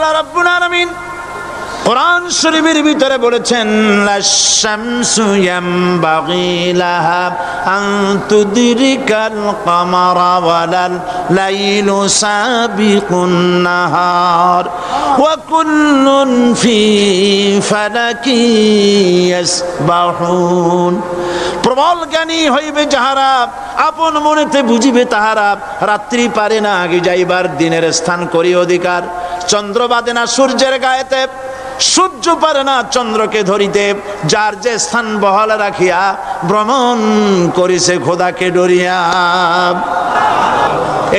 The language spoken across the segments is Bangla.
আল্লাহ রাব্বুল আলামিন কোরআন শরীফের ভিতরে বলেছেন লাশ-শামসু ইয়ামবাগি লাহা আন তুদরিকাল কামারা ওয়ালাল লাইলু সাবিকুন নাহার ওয়া কুল্লুন ফি ফালাকি ইয়াসবাহুন। প্রবল জ্ঞানী হইবে যাহারা, আপন মনেতে বুঝিবে তাহারা। রাত্রি পারে না আগে যাইবার, দিনের স্থান করি অধিকার। চন্দ্র বাদে না সূর্যের গায়েতে, সূর্য পারে না চন্দ্রকে ধরিতে। যার যে স্থান বহাল রাখিয়া ভ্রমণ করিছে খোদাকে ডরিয়া।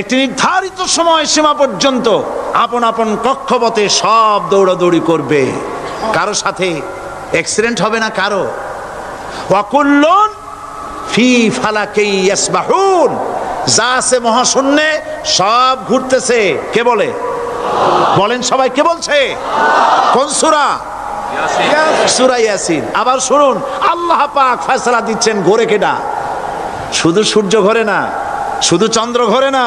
একটি নির্ধারিত সময় সীমা পর্যন্ত আপন আপন কক্ষপথে সব দৌড়াদৌড়ি করবে। কারো সাথে অ্যাক্সিডেন্ট হবে না কারো। ওয়াকুল্লুন ফি ফালাকি ইয়াসবাহুন। যা আছে মহাশূন্যে সব ঘুরতেছে। কে বলে? বলেন সবাই, কে বলছে? কোন সূরা? সূরা ইয়াসিন। আবার শুনুন, আল্লাহ পাক ফয়সালা দিচ্ছেন ঘোরে কেডা? শুধু সূর্য ঘোরে না, শুধু চন্দ্র ঘোরে না,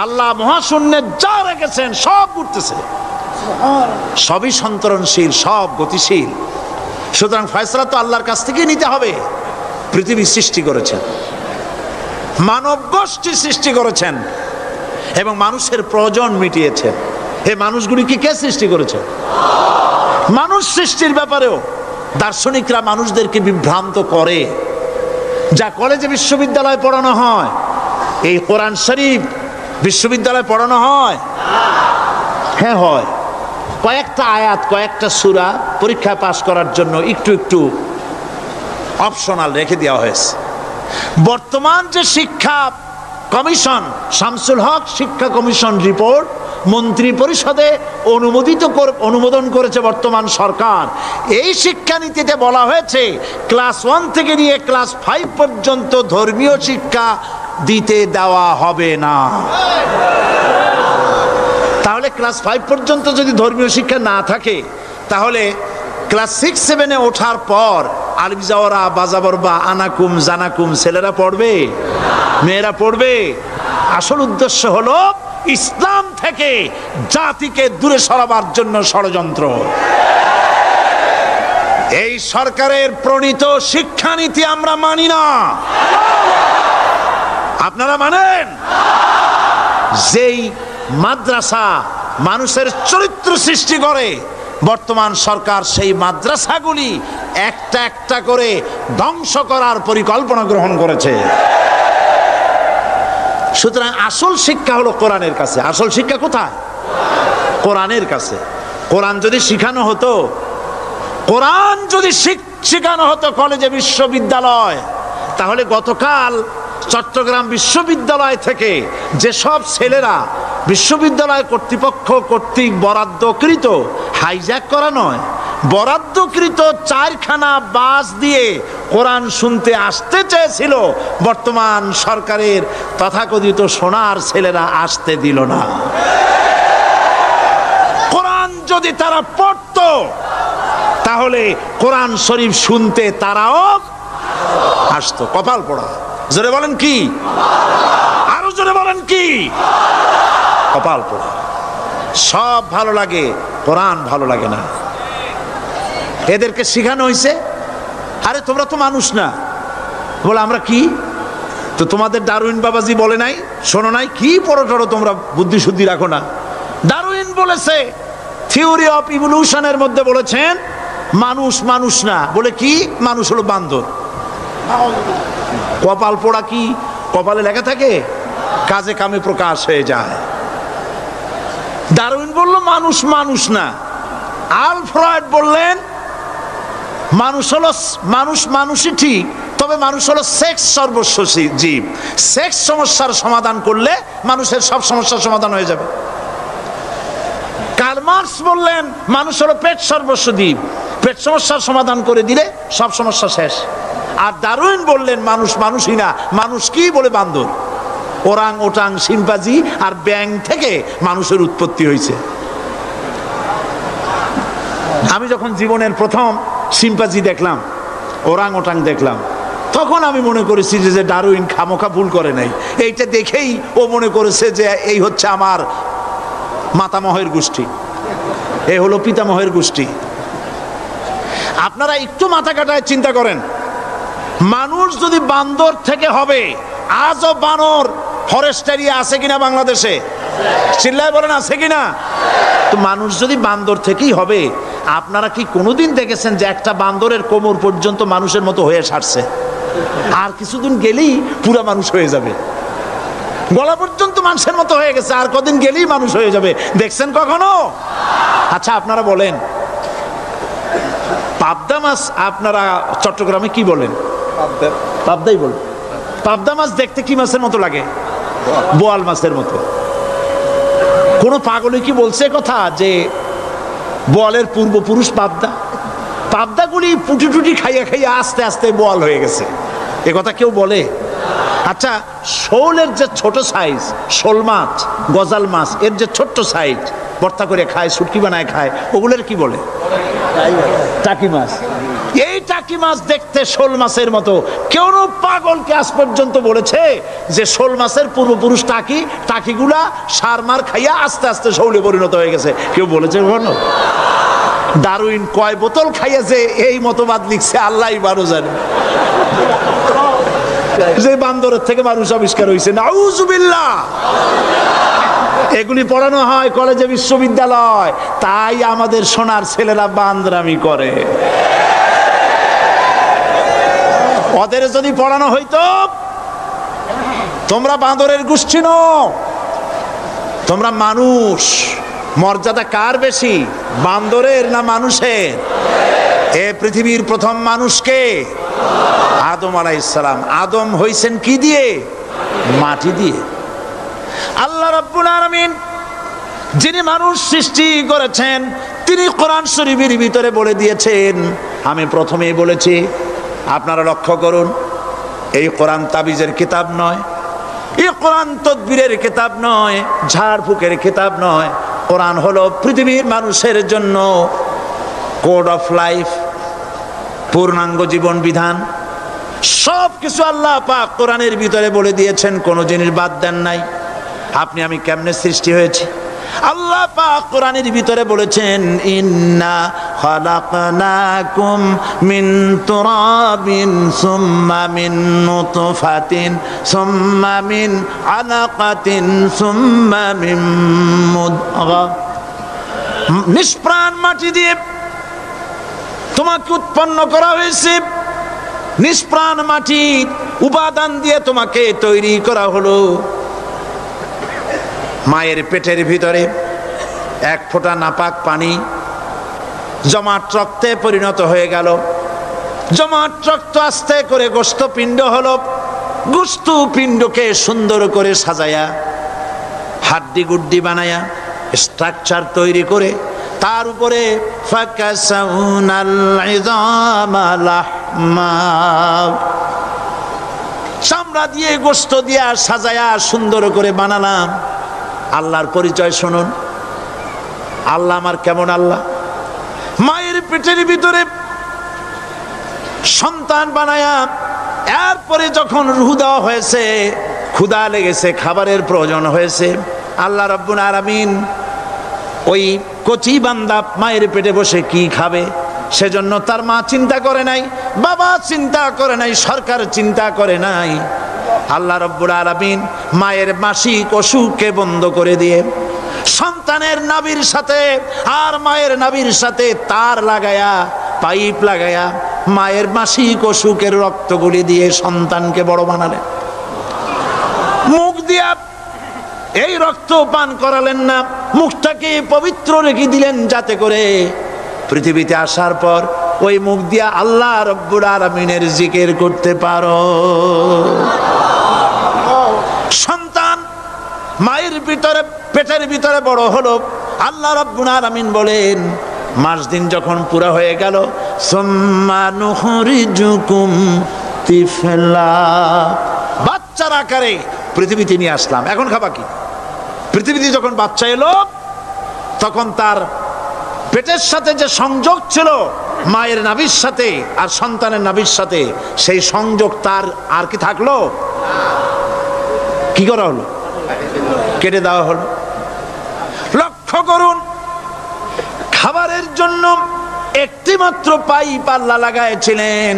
আল্লাহ মহাশূন্যে যা রেখেছেন সব ঘুরতেছে, সবই সন্তরণশীল, সব গতিশীল। সুতরাং ফয়সালা তো আল্লাহর কাছ থেকেই নিতে হবে। পৃথিবী সৃষ্টি করেছেন, মানব গোষ্ঠী সৃষ্টি করেছেন এবং মানুষের প্রয়োজন মিটিয়েছেন। এই মানুষগুলিকে কে সৃষ্টি করেছে? মানুষ সৃষ্টির ব্যাপারেও দার্শনিকরা মানুষদেরকে বিভ্রান্ত করে। যা কলেজে বিশ্ববিদ্যালয়ে পড়ানো হয়, এই কোরআন শরীফ বিশ্ববিদ্যালয়ে পড়ানো হয়? হ্যাঁ হয়। কয়েকটা আয়াত, কয়েকটা সূরা পরীক্ষায় পাশ করার জন্য একটু একটু অপশনাল রেখে দেওয়া হয়েছে। বর্তমান যে শিক্ষা কমিশন, শামসুল হক শিক্ষা কমিশন রিপোর্ট মন্ত্রী পরিষদে অনুমোদন করেছে বর্তমান সরকার। এই শিক্ষানীতিতে বলা হয়েছে ক্লাস 1 থেকে নিয়ে ক্লাস 5 পর্যন্ত ধর্মীয় শিক্ষা দিতে দেওয়া হবে না। তাহলে ক্লাস 5 পর্যন্ত যদি ধর্মীয় শিক্ষা না থাকে, তাহলে ক্লাস 6-7-এ ওঠার পর আলিফ জাওরা বাজাবর বা আনাকুম জানাকুম ছেলেরা পড়বে? মেয়েরা পড়বে? আসল উদ্দেশ্য হলো ইসলাম থেকে জাতিকে দূরে সরাবার জন্য ষড়যন্ত্র। এই সরকারের প্রণীত শিক্ষানীতি আমরা মানি না। আপনারা মানেন? যেই মাদ্রাসা মানুষের চরিত্র সৃষ্টি করে, বর্তমান সরকার সেই মাদ্রাসাগুলি একটা একটা করে ধ্বংস করার পরিকল্পনা গ্রহণ করেছে। সুতরাং আসল শিক্ষা হলো কোরআনের কাছে। আসল শিক্ষা কোথায়? কোরআনের কাছে। কোরআন যদি শিখানো হতো, কোরআন যদি শিখানো হতো কলেজে বিশ্ববিদ্যালয়, তাহলে গতকাল চট্টগ্রাম বিশ্ববিদ্যালয় থেকে যেসব ছেলেরা বিশ্ববিদ্যালয় কর্তৃপক্ষ কর্তৃক বরাদ্দকৃত, হাইজ্যাক করা নয়, বরাদ্দকৃত 4খানা বাস দিয়ে কোরআন শুনতে আসতে চেয়েছিল, বর্তমান সরকারের তথাকথিত সোনার ছেলেরা আসতে দিল না। কোরআন যদি তারা পড়তো, তাহলে কোরআন শরীফ শুনতে তারাও আসতো। কপাল পোড়া। জোরে বলেন কি? আরো জোরে বলেন কি? কপাল পোড়া। সব ভালো লাগে, কোরআন ভালো লাগে না। এদেরকে শিখানো হয়েছে, আরে তোমরা তো মানুষ না। বলে আমরা কি? তো তোমাদের ডারউইন বাবাজি বলে নাই, শোনো নাই? কি পড়ো টড়ো তোমরা, বুদ্ধি শুদ্ধি রাখো না। ডারউইন বলেছে, থিওরি অফ ইভলিউশনের মধ্যে বলেছেন মানুষ মানুষ না। বলে কি? মানুষ হলো বান্দর। কপাল পোড়া। কি কপালে লেখা থাকে? কাজে কামে প্রকাশ হয়ে যায়। ডারউইন বলল মানুষ মানুষ না। আল ফ্রয়েড বললেন মানুষ হলো মানুষ, মানুষই ঠিক, তবে মানুষ হলো সেক্স সর্বস্ব জীব। সেক্স সমস্যার সমাধান করলে মানুষের সব সমস্যার সমাধান হয়ে যাবে। কার্ল মার্কস বললেন মানুষ হলো পেট সর্বস্ব জীব, পেট সমস্যার সমাধান করে দিলে সব সমস্যা শেষ। আর ডারউইন বললেন মানুষ মানুষই না, মানুষ কি? বলে বান্দর। ওরাং ওটাং শিম্পাজি আর ব্যাং থেকে মানুষের উৎপত্তি হয়েছে। আমি যখন জীবনের প্রথম শিম্পাজি দেখলাম, ওরাং ওটাং দেখলাম, তখন আমি মনে করেছি যে ডারউইন খামোখা ভুল করে নাই। এইটা দেখেই ও মনে করেছে যে এই হচ্ছে আমার মাতামহের গোষ্ঠী। এ হলো পিতামহের গোষ্ঠী। আপনারা একটু মাথা কাটায় চিন্তা করেন, মানুষ যদি বান্দর থেকে হবে, আজও বানর ফরেস্ট এরিয়া আছে কিনা বাংলাদেশে? চিল্লায় বলেন আছে কিনা? তো মানুষ যদি বান্দর থেকেই হবে, আপনারা কি কোনোদিন দেখেছেন যে একটা বান্দরের কোমর পর্যন্ত মানুষের মতো হয়ে সারছে? আর কিছুদিন গেলেই পুরা মানুষ হয়ে যাবে, গলা পর্যন্ত মানুষের মতো হয়ে গেছে, আর কদিন গেলেই মানুষ হয়ে যাবে। দেখছেন কখনো? আচ্ছা আপনারা বলেন, পাবদা মাছ আপনারা চট্টগ্রামে কি বলেন? পাবদাই বলেন। পাবদা মাছ দেখতে কি মাছের মতো লাগে? বোয়াল মাছের মতো। কোন পাগলে কি বলছে কথা যে বোয়ালের পূর্বপুরুষ পাবদা? পাবদাগুলি পুটি টুটি খাইয়া খাইয়া আস্তে আস্তে বোয়াল হয়ে গেছে, এ কথা কেউ বলে? আচ্ছা, শোলের যে ছোট সাইজ, শোল মাছ, গজাল মাছ, এর যে ছোট্ট সাইজ ভর্তা করে খায়, শুটকি বানায় খায়, ওগুলোর কি বলে? টাকি মাছ। এই টাকি মাছ দেখতে শোল মাছের মতো। কেউ পাগলকে আজ পর্যন্ত বলেছে যে শোল মাছের পূর্বপুরুষ টাকি, টাকিগুলা সার মার খাইয়া আস্তে আস্তে শৌলে পরিণত হয়ে গেছে? কেউ বলেছে কখনো? ডারউইন কয় বোতল খাইয়াছে এই মতবাদ লিখছে আল্লাহই ভালো জানে, যে বান্দরের থেকে মানুষ আবিষ্কার হয়েছে। নাউজুবিল্লাহ। এগুলি পড়ানো হয় কলেজে, বিশ্ববিদ্যালয়, তাই আমাদের সোনার ছেলেরা বান্দরামি করে। ওদের যদি পড়ানো হইতো তোমরা বান্দরের গোষ্ঠী নও, তোমরা মানুষ, মর্যাদা কার বেশি, বান্দরের না মানুষের? এ পৃথিবীর প্রথম মানুষকে আদম আলাইহিস সালাম। আদম হইছেন কি দিয়ে? মাটি দিয়ে। আল্লাহ রাব্বুল আলামিন যিনি মানুষ সৃষ্টি করেছেন, তিনি কোরআন শরীফের ভিতরে বলে দিয়েছেন, আমি প্রথমেই বলেছি, আপনারা লক্ষ্য করুন, এই কোরআন তাবিজের কিতাব নয়, এই কোরআন তদবিরের কিতাব নয়, ঝাড়ফুঁকের কিতাব নয়। কোরআন হলো পৃথিবীর মানুষের জন্য কোড অফ লাইফ, পূর্ণাঙ্গ জীবন বিধান। সব কিছু আল্লাহ পাক কোরআনের ভিতরে বলে দিয়েছেন, কোনো জিনিস বাদ দেন নাই। আপনি আমি কেমনে সৃষ্টি হয়েছি আল্লাহ পাক কোরআনের ভিতরে বলেছেন, ইন্না খালাকনাকুম মিন তুরাবিন সুম্মা মিন নুতফাতিন সুম্মা মিন আলাকাতিন সুম্মা মিন মুদগা। নিষ্প্রাণ মাটি দিয়ে তোমাকে উৎপন্ন করা হয়েছে, নিষ্প্রাণ মাটির উপাদান দিয়ে তোমাকে তৈরি করা হলো। মায়ের পেটের ভিতরে এক ফোঁটা নাপাক পানি জমাট রক্তে পরিণত হয়ে গেল, জমাট রক্ত আস্তে করে গোস্ত পিণ্ড হলো, গোস্ত পিণ্ডকে সুন্দর করে সাজায়া, হাড্ডি গুড্ডি বানায়া, স্ট্রাকচার তৈরি করে তার উপরে ফাকাসাউনাল ইযামা লাহমা, চামড়া দিয়ে গোস্ত দিয়া সাজায়া সুন্দর করে বানালাম। আল্লাহর পরিচয় শুনুন, আল্লাহ আমার কেমন আল্লাহ। মায়ের পেটের ভিতরে সন্তান বানায়া, এরপরে যখন রূহ দেওয়া হয়েছে, ক্ষুধা লেগেছে, খাবারের প্রয়োজন হয়েছে, আল্লাহ রাব্বুল আলামিন ওই কচি বান্দা মায়ের পেটে বসে কি খাবে, সেজন্য তার মা চিন্তা করে নাই, বাবা চিন্তা করে নাই, সরকার চিন্তা করে নাই। আল্লাহ রাব্বুল আলামিন মায়ের মাসিক অসুখকে বন্ধ করে দিয়ে সন্তানের নাভির সাথে আর মায়ের নাভির সাথে তার লাগায়া, পাইপ লাগায়া, মায়ের মাসিক অসুখের রক্তগুলি দিয়ে সন্তানকে বড় বানালেন। মুখ দিয়া এই রক্ত পান করালেন না, মুখটাকে পবিত্র রেখে দিলেন, যাতে করে পৃথিবীতে আসার পর ওই মুখ দিয়া আল্লাহ রাব্বুল আলামিনের জিকির করতে পারো। সন্তান মায়ের ভিতরে, পেটের ভিতরে বড় হলো। আল্লাহ রাব্বুল আলামিন বলেন, মাস দিন যখন পুরা হয়ে গেল, সুম্মা নুখরিজুকুম তিফলা, বাচ্চার আকারে পৃথিবীতে নিয়ে আসলাম। এখন খাবা কি? পৃথিবীতে যখন বাচ্চা এলো, তখন তার পেটের সাথে যে সংযোগ ছিল মায়ের নাভির সাথে আর সন্তানের নাভির সাথে, সেই সংযোগ তার আর কি থাকলো? কি করা হলো? কেটে দেওয়া হলো। লক্ষ্য করুন, জন্য একটি মাত্র পাইপ আল্লাহ লাগাইছিলেন।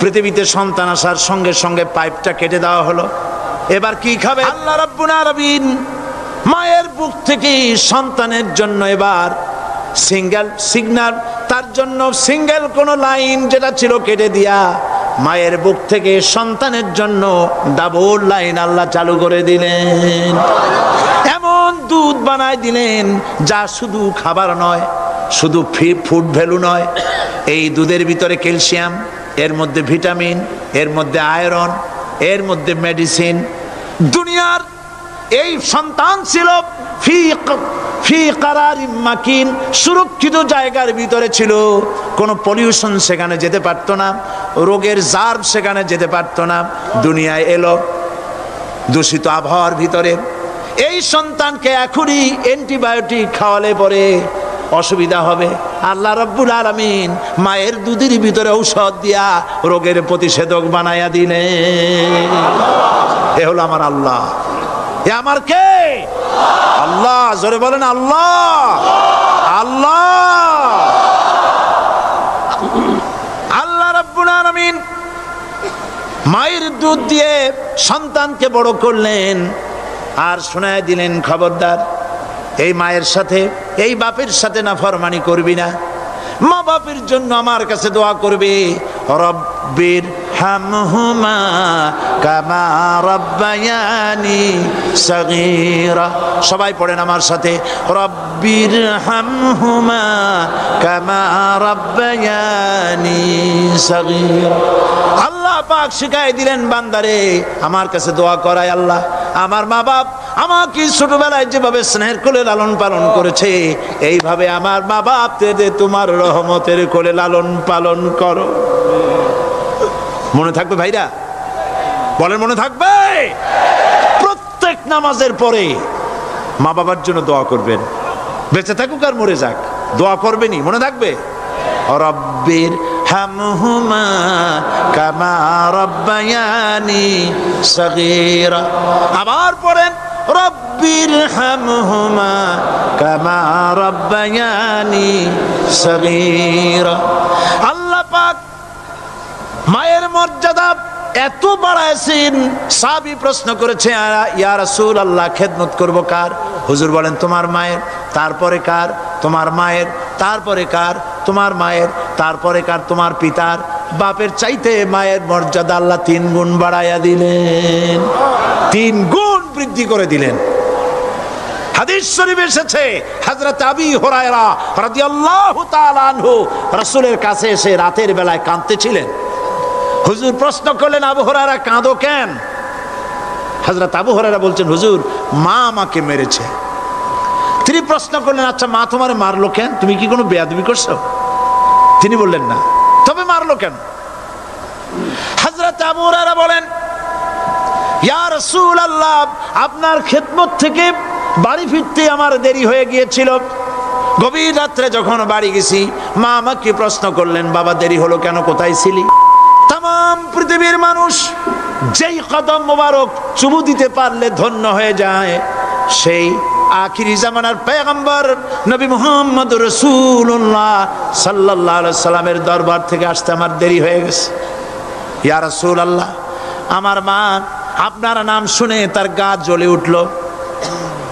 পৃথিবীতে সন্তান আসার সঙ্গে সঙ্গে পাইপটা কেটে দেওয়া হলো। এবার কি খাবে? আল্লাহ রাব্বুল আলামিন মায়ের বুক থেকে সন্তানের জন্য এবার সিঙ্গেল সিগন্যাল, তার জন্য সিঙ্গেল কোন লাইন যেটা ছিল কেটে দিয়া মায়ের বুক থেকে সন্তানের জন্য ডাবল লাইন আল্লাহ চালু করে দিলেন। এমন দুধ বানায় দিলেন যা শুধু খাবার নয়, শুধু ফুড ভ্যালু নয়। এই দুধের ভিতরে ক্যালসিয়াম, এর মধ্যে ভিটামিন, এর মধ্যে আয়রন, এর মধ্যে মেডিসিন। দুনিয়ার এই সন্তান ছিল ফি কারারিম মাকিন, সুরক্ষিত জায়গার ভিতরে ছিল। কোনো পলিউশন সেখানে যেতে পারত না, রোগের জার্ম সেখানে যেতে পারত না। দুনিয়ায় এলো দূষিত আবহাওয়ার ভিতরে। এই সন্তানকে এখনই অ্যান্টিবায়োটিক খাওয়ালে পরে অসুবিধা হবে। আল্লাহ রাব্বুল আলামিন মায়ের দুধের ভিতরে ঔষধ দিয়া রোগের প্রতিষেধক বানায়া দিলেন। এ হলো আমার আল্লাহ। এ আমার কে? আল্লাহ। জোরে বলেন আল্লাহ। আল্লাহ আল্লাহ রাব্বুল আলামিন মায়ের দুধ দিয়ে সন্তানকে বড় করলেন আর শোনায় দিলেন, খবরদার এই মায়ের সাথে, এই বাপের সাথে নাফরমানি করবি না। মা বাপের জন্য আমার কাছে দোয়া করবে, রব্বির হামহুমা কামা রাব্বায়ানি সাগীরা। সবাই পড়েন আমার সাথে, রব্বির হামহুমা কামা রাব্বায়ানি সাগীরা। আল্লাহ পাক শিখাই দিলেন বান্দারে আমার কাছে দোয়া করায়, আল্লাহ আমার মা বাপ আমাকে ছোটবেলায় যেভাবে স্নেহের কোলে লালন পালন করেছে, এইভাবে আমার মা বাপকে তোমার রহমতের কোলে লালন পালন করো। মনে থাকবে ভাইরা? বলেন মনে থাকবে? প্রত্যেক নামাজের পরে মা বাবার জন্য দোয়া করবেন, বেঁচে থাকুক আর মরে যাক, দোয়া করবেনই। মনে থাকবে? রব্বির হামহুমা কামা রাব্বায়ানি সাগীরা। আবার পড়েন, রব্বির হামহুমা কামা রাব্বায়ানি সাগীরা। আল্লাহ পাক মায়ের মর্যাদা এত বাড়াইছেন। সাহাবী প্রশ্ন করেছে, ইয়া রাসূলুল্লাহ খেদমত করব কার? হুজুর বলেন তোমার মায়ের, তারপরে কার? তোমার মায়ের, তারপরে কার? তোমার মায়ের, তারপরে কার? তোমার পিতার। বাপের চাইতে মায়ের মর্যাদা আল্লাহ 3 গুণ বাড়াইয়া দিলেন, 3 গুণ বৃদ্ধি করে দিলেন। হাদিস শরীফে এসেছে, হযরত আবী হুরায়রা রাদিয়াল্লাহু তাআলা আনহু রাসূলের কাছে এসে রাতের বেলায় কাঁদতেছিলেন। হুজুর প্রশ্ন করলেন, আবু হুরায়রা কাঁদো কেন? হযরত আবু হুরায়রা বলছেন, হুজুর মা আমাকে মেরেছে। তিনি প্রশ্ন করলেন, আচ্ছা মা তোমারে মারলো কেন? তুমি কি কোনো বেয়াদবি করছো? তিনি বললেন না। তবে মারলো কেন? হযরত আবু হুরায়রা বলেন, ইয়া রাসূলুল্লাহ আপনার খেদমত থেকে বাড়ি ফিরতে আমার দেরি হয়ে গিয়েছিল। গভীর রাত্রে যখন বাড়ি গেছি, মা আমাকে প্রশ্ন করলেন, বাবা দেরি হলো কেন, কোথায় ছিলি? তাম পৃথিবীর মানুষ যেই কদম মোবারক চুমু দিতে পারলে ধন্য হয়ে যায়, সেই আখিরি জামানার পয়গম্বর নবী মুহাম্মদ রাসূলুল্লাহ সাল্লাল্লাহু আলাইহি সাল্লামের দরবার থেকে আসতে আমার দেরি হয়ে গেছে। ইয়া রাসূলুল্লাহ আমার মা আপনার নাম শুনে তার গা জ্বলে উঠল।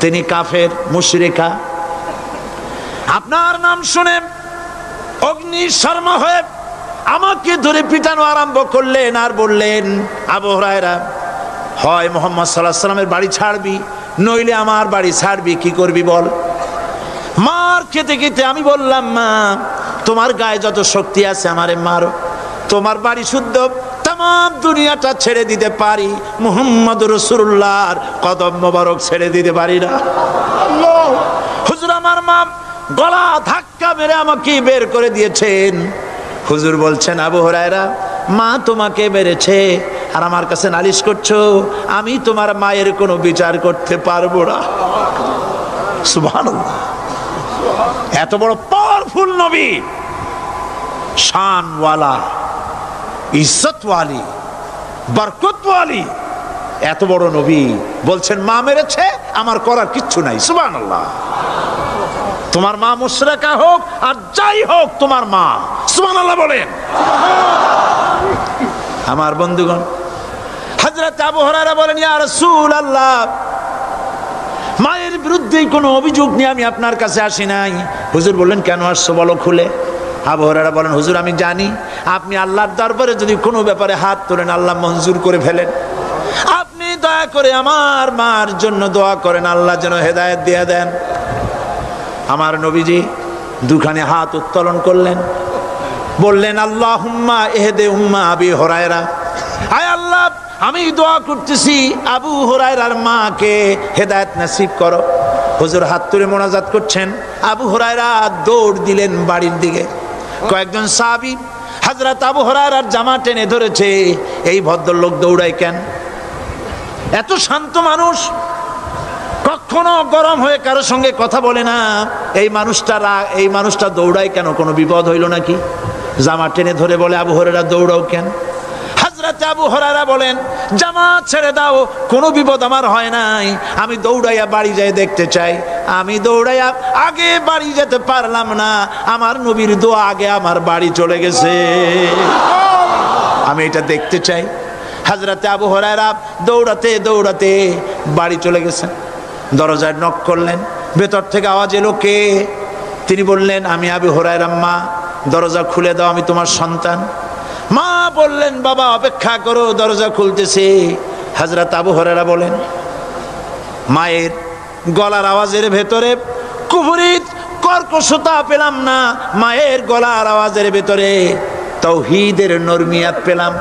তিনি কাফের, মুশরিকা। আপনার নাম শুনে অগ্নি শর্মা হয়ে আমাকে ধরে পিটানো আরম্ভ করলেন আর বললেন, আবু হুরায়রা হয় মুহাম্মদ সাল্লাল্লাহু আলাইহি সাল্লামের বাড়ি ছাড়বি, নইলে আমার বাড়ি ছাড়বি, কি করবি বল? মার খেতে খেতে আমি বললাম, মা তোমার গায়ে যত শক্তি আছে আমারে মারো, তোমার বাড়ি শুদ্ধ, তাম দুনিয়াটা ছেড়ে দিতে পারি, মুহাম্মদ রাসূলুল্লাহর কদম মোবারক ছেড়ে দিতে পারি না। হুজুর আমার মা গলা ধাক্কা মেরে আমাকে বের করে দিয়েছেন। হুজুর বলছেন, আবু হুরায়রা মা তোমাকে মেরেছে আর আমার কাছে নালিশ করছো, আমি তোমার মায়ের কোনো বিচার করতে পারবো না। সুবহানাল্লাহ। এত বড় পাওয়ারফুল নবী, শানওয়ালা, ইজ্জতওয়ালি, বরকতওয়ালি, এত বড় নবী বলছেন মা মেরেছে, আমার করার কিচ্ছু নাই। সুবহানাল্লাহ। তোমার মা মুশরিকা হোক আর যাই হোক তোমার মা, সুবহানাল্লাহ বলেন। আমার বন্ধুগণ, হযরত আবু হুরায়রা বলেন, ইয়া রাসূলুল্লাহ, মায়ের বিরুদ্ধে কোনো অভিযোগ নিয়ে আমি আপনার কাছে আসি নাই। হুজুর বললেন, কেন আসছো বলো খুলে। আবু হুরায়রা বলেন, হুজুর আমি জানি আপনি আল্লাহর দরবারে যদি কোনো ব্যাপারে হাত তোলেন আল্লাহ মঞ্জুর করে ফেলেন। আপনি দয়া করে আমার মার জন্য দোয়া করেন, আল্লাহ যেন হেদায়েত দিয়ে দেন। আমার নবীজি দুখানে হাত উত্তোলন করলেন, বললেন, আল্লাহুম্মা ইহদি উম্মা আবি হুরায়রা, আয় আল্লাহ আমি দোয়া করতেছি আবু হুরায়রার মাকে হেদায়েত নসিব করো। হুজুর হাত তুলে মোনাজাত করছেন, আবু হুরায়রা দৌড় দিলেন বাড়ির দিকে। কয়েকজন সাহাবী হযরত আবু হুরায়রার জামা টেনে ধরেছে, এই ভদ্রলোক দৌড়ায় কেন? এত শান্ত মানুষ, কখনো গরম হয়ে কারোর সঙ্গে কথা বলে না। এই মানুষটা দৌড়ায় কেন? কোনো বিপদ হইল নাকি? জামা টেনে ধরে বলে, আবু হুরায়রা দৌড়াও কেন? হযরত আবু হুরায়রা বলেন, জামা ছেড়ে দাও, কোনো বিপদ আমার হয় নাই, আমি দৌড়াইয়া বাড়ি যাই দেখতে চাই। আমি দৌড়াইয়া আগে বাড়ি যেতে পারলাম না, আমার নবীর দোয়া আগে আমার বাড়ি চলে গেছে, আমি এটা দেখতে চাই। হযরত আবু হুরায়রা দৌড়াতে দৌড়াতে বাড়ি চলে গেছেন। দরজায় নক করলেন, ভেতর থেকে আওয়াজ এলো, কে? তিনি বললেন, আমি আবু হুরায়রা, মা দরজা খুলে দাও, আমি তোমার সন্তান। মা বললেন, বাবা অপেক্ষা করো, দরজা খুলতেছে। হযরত আবু হুরায়রা বলেন, মায়ের গলার আওয়াজের ভেতরে কুফরি কর্কশতা পেলাম না, মায়ের গলার আওয়াজের ভেতরে তাওহীদের নরমিয়াত পেলাম।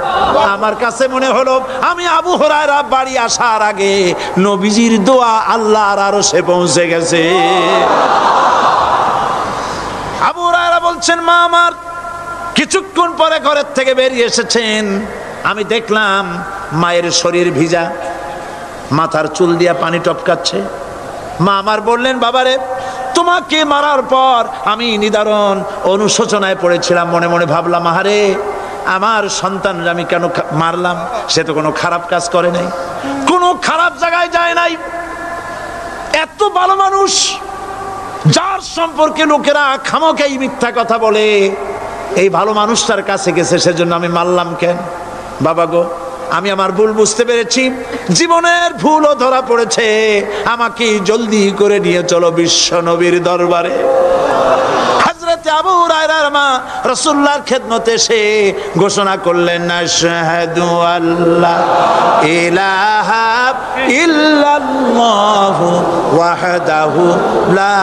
আমার কাছে মনে হলো আমি আবু হুরায়রা বাড়ি আসার আগে নবীজির দোয়া আল্লাহর আরশে পৌঁছে গেছে। আবু হুরায়রা বলছেন, মা আমার কিছুক্ষণ পরে ঘরের থেকে বেরিয়ে এসেছেন, আমি দেখলাম মায়ের শরীর ভিজা, মাথার চুল দিয়া পানি টপকাচ্ছে। মা আমার বললেন, বাবারে তোমাকে মারার পর আমি নিদারুণ অনুশোচনায় পড়েছিলাম, মনে মনে ভাবলাম, আহারে আমার সন্তান আমি কেন মারলাম? সে তো কোনো খারাপ কাজ করে নাই, কোনো খারাপ জায়গায় যায় নাই, এত ভালো মানুষ যার সম্পর্কে লোকেরা খামোখাই মিথ্যা কথা বলে, এই ভালো মানুষটার কাছে গেছে, সেজন্য আমি মারলাম কেন? বাবা গো, আমি আমার ভুল বুঝতে পেরেছি, জীবনের ভুলও ধরা পড়েছে, আমাকে জলদি করে নিয়ে চলো বিশ্ব নবীর দরবারে। হযরত আবু হুরায়রার মা রাসূলুল্লাহর খেদমতে এসে ঘোষণা করলেন, আশহাদু আল্লা ইলাহা ইল্লাল্লাহু ওয়াহদাহু লা